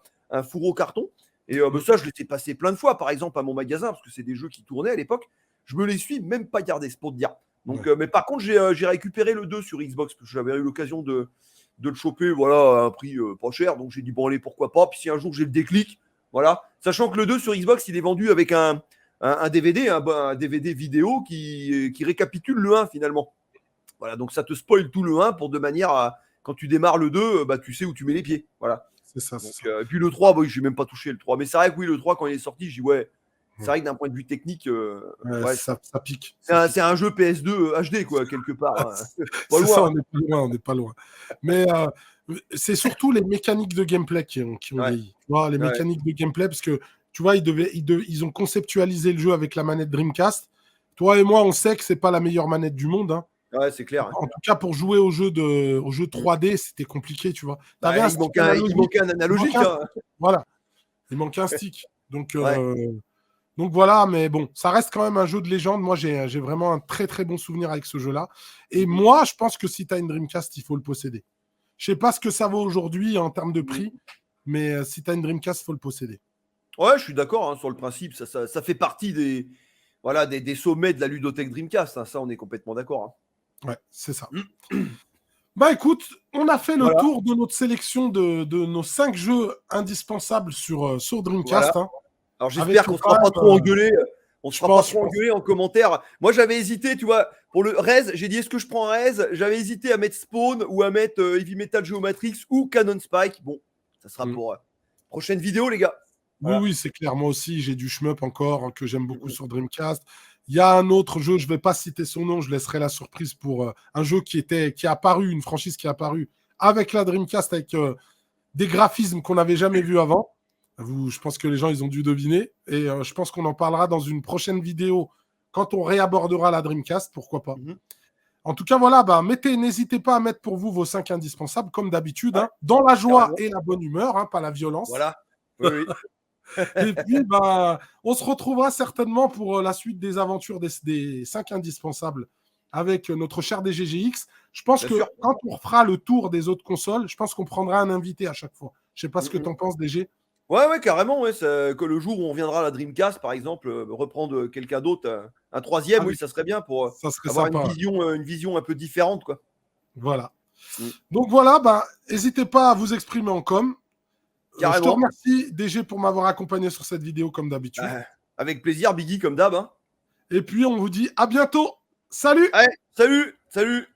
fourreau carton. Et bah, ça, je les ai passés plein de fois, par exemple, à mon magasin, parce que c'est des jeux qui tournaient à l'époque. Je me les suis même pas gardés, c'est pour te dire. Donc, Ouais. mais par contre, j'ai récupéré le 2 sur Xbox, parce que j'avais eu l'occasion de le choper voilà, à un prix pas cher. Donc j'ai dit, bon, allez, pourquoi pas. Puis si un jour j'ai le déclic, voilà. Sachant que le 2 sur Xbox, il est vendu avec un DVD, un DVD vidéo qui récapitule le 1 finalement. Voilà, donc ça te spoil tout le 1 pour de manière à, quand tu démarres le 2, bah, tu sais où tu mets les pieds. Voilà. C'est ça, Donc, c'est ça. et puis le 3, bah, je n'ai même pas touché le 3. Mais c'est vrai que oui, le 3, quand il est sorti, je dis ouais, c'est Ouais. vrai que d'un point de vue technique, Ouais, ouais, ça pique. c'est un jeu PS2 HD, quoi, quelque part. Hein. Pas C'est ça, loin. on n'est pas loin, on n'est pas loin. Mais c'est surtout les mécaniques de gameplay qui ont Ouais. vieilli. Tu vois, les Ouais. mécaniques de gameplay, parce que tu vois, ils ont conceptualisé le jeu avec la manette Dreamcast. Toi et moi, on sait que c'est pas la meilleure manette du monde. Hein. Ouais, c'est clair. En tout cas, pour jouer au jeu 3D, c'était compliqué, tu vois. Bah, il manquait un analogique. Hein. Voilà, il manquait un stick. Donc, Ouais. donc voilà, mais bon, ça reste quand même un jeu de légende. Moi, j'ai vraiment un très très bon souvenir avec ce jeu-là. Et moi, je pense que si tu as une Dreamcast, il faut le posséder. Je sais pas ce que ça vaut aujourd'hui en termes de prix, mais si tu as une Dreamcast, il faut le posséder. Ouais, je suis d'accord hein, sur le principe. Ça fait partie des sommets de la ludothèque Dreamcast. Hein, ça, on est complètement d'accord. Ouais, c'est ça. Hein. Bah écoute, on a fait le Voilà, tour de notre sélection de nos 5 jeux indispensables sur voilà. Dreamcast. Hein, Alors avec j'espère qu'on ne quand sera pas même, trop engueulé. On ne je sera pas pense, trop engueulé en commentaire. Moi, j'avais hésité, tu vois, pour le Rez, j'ai dit est-ce que je prends un Rez? J'avais hésité à mettre Spawn ou à mettre Heavy Metal Geomatrix ou Cannon Spike. Bon, ça sera pour prochaine vidéo, les gars. Oui, Voilà. oui, c'est clair. Moi aussi, j'ai du shmup encore que j'aime beaucoup sur Dreamcast. Il y a un autre jeu, je ne vais pas citer son nom, je laisserai la surprise pour un jeu qui est apparu, une franchise qui est apparue avec la Dreamcast, avec des graphismes qu'on n'avait jamais vus avant. Je pense que les gens, ils ont dû deviner. Et je pense qu'on en parlera dans une prochaine vidéo quand on réabordera la Dreamcast, pourquoi pas. En tout cas, voilà, n'hésitez pas à mettre pour vous vos 5 indispensables, comme d'habitude, hein, dans la joie et la bonne humeur, hein, pas la violence. Voilà. Oui. Et puis, on se retrouvera certainement pour la suite des aventures des 5 indispensables avec notre cher DGGX. Je pense que quand on refera le tour des autres consoles, je pense qu'on prendra un invité à chaque fois. Je sais pas ce que tu en penses, DG. Ouais, carrément. Ouais, que le jour où on viendra à la Dreamcast, par exemple, reprendre quelqu'un d'autre, un troisième, oui, ça serait bien pour ça serait avoir sympa, une vision un peu différente, quoi. Voilà. Donc voilà, n'hésitez pas à vous exprimer en com. Je te remercie, DG, pour m'avoir accompagné sur cette vidéo, comme d'habitude. Avec plaisir, Biggie, comme d'hab. Hein. Et puis, on vous dit à bientôt. Salut! Allez, salut!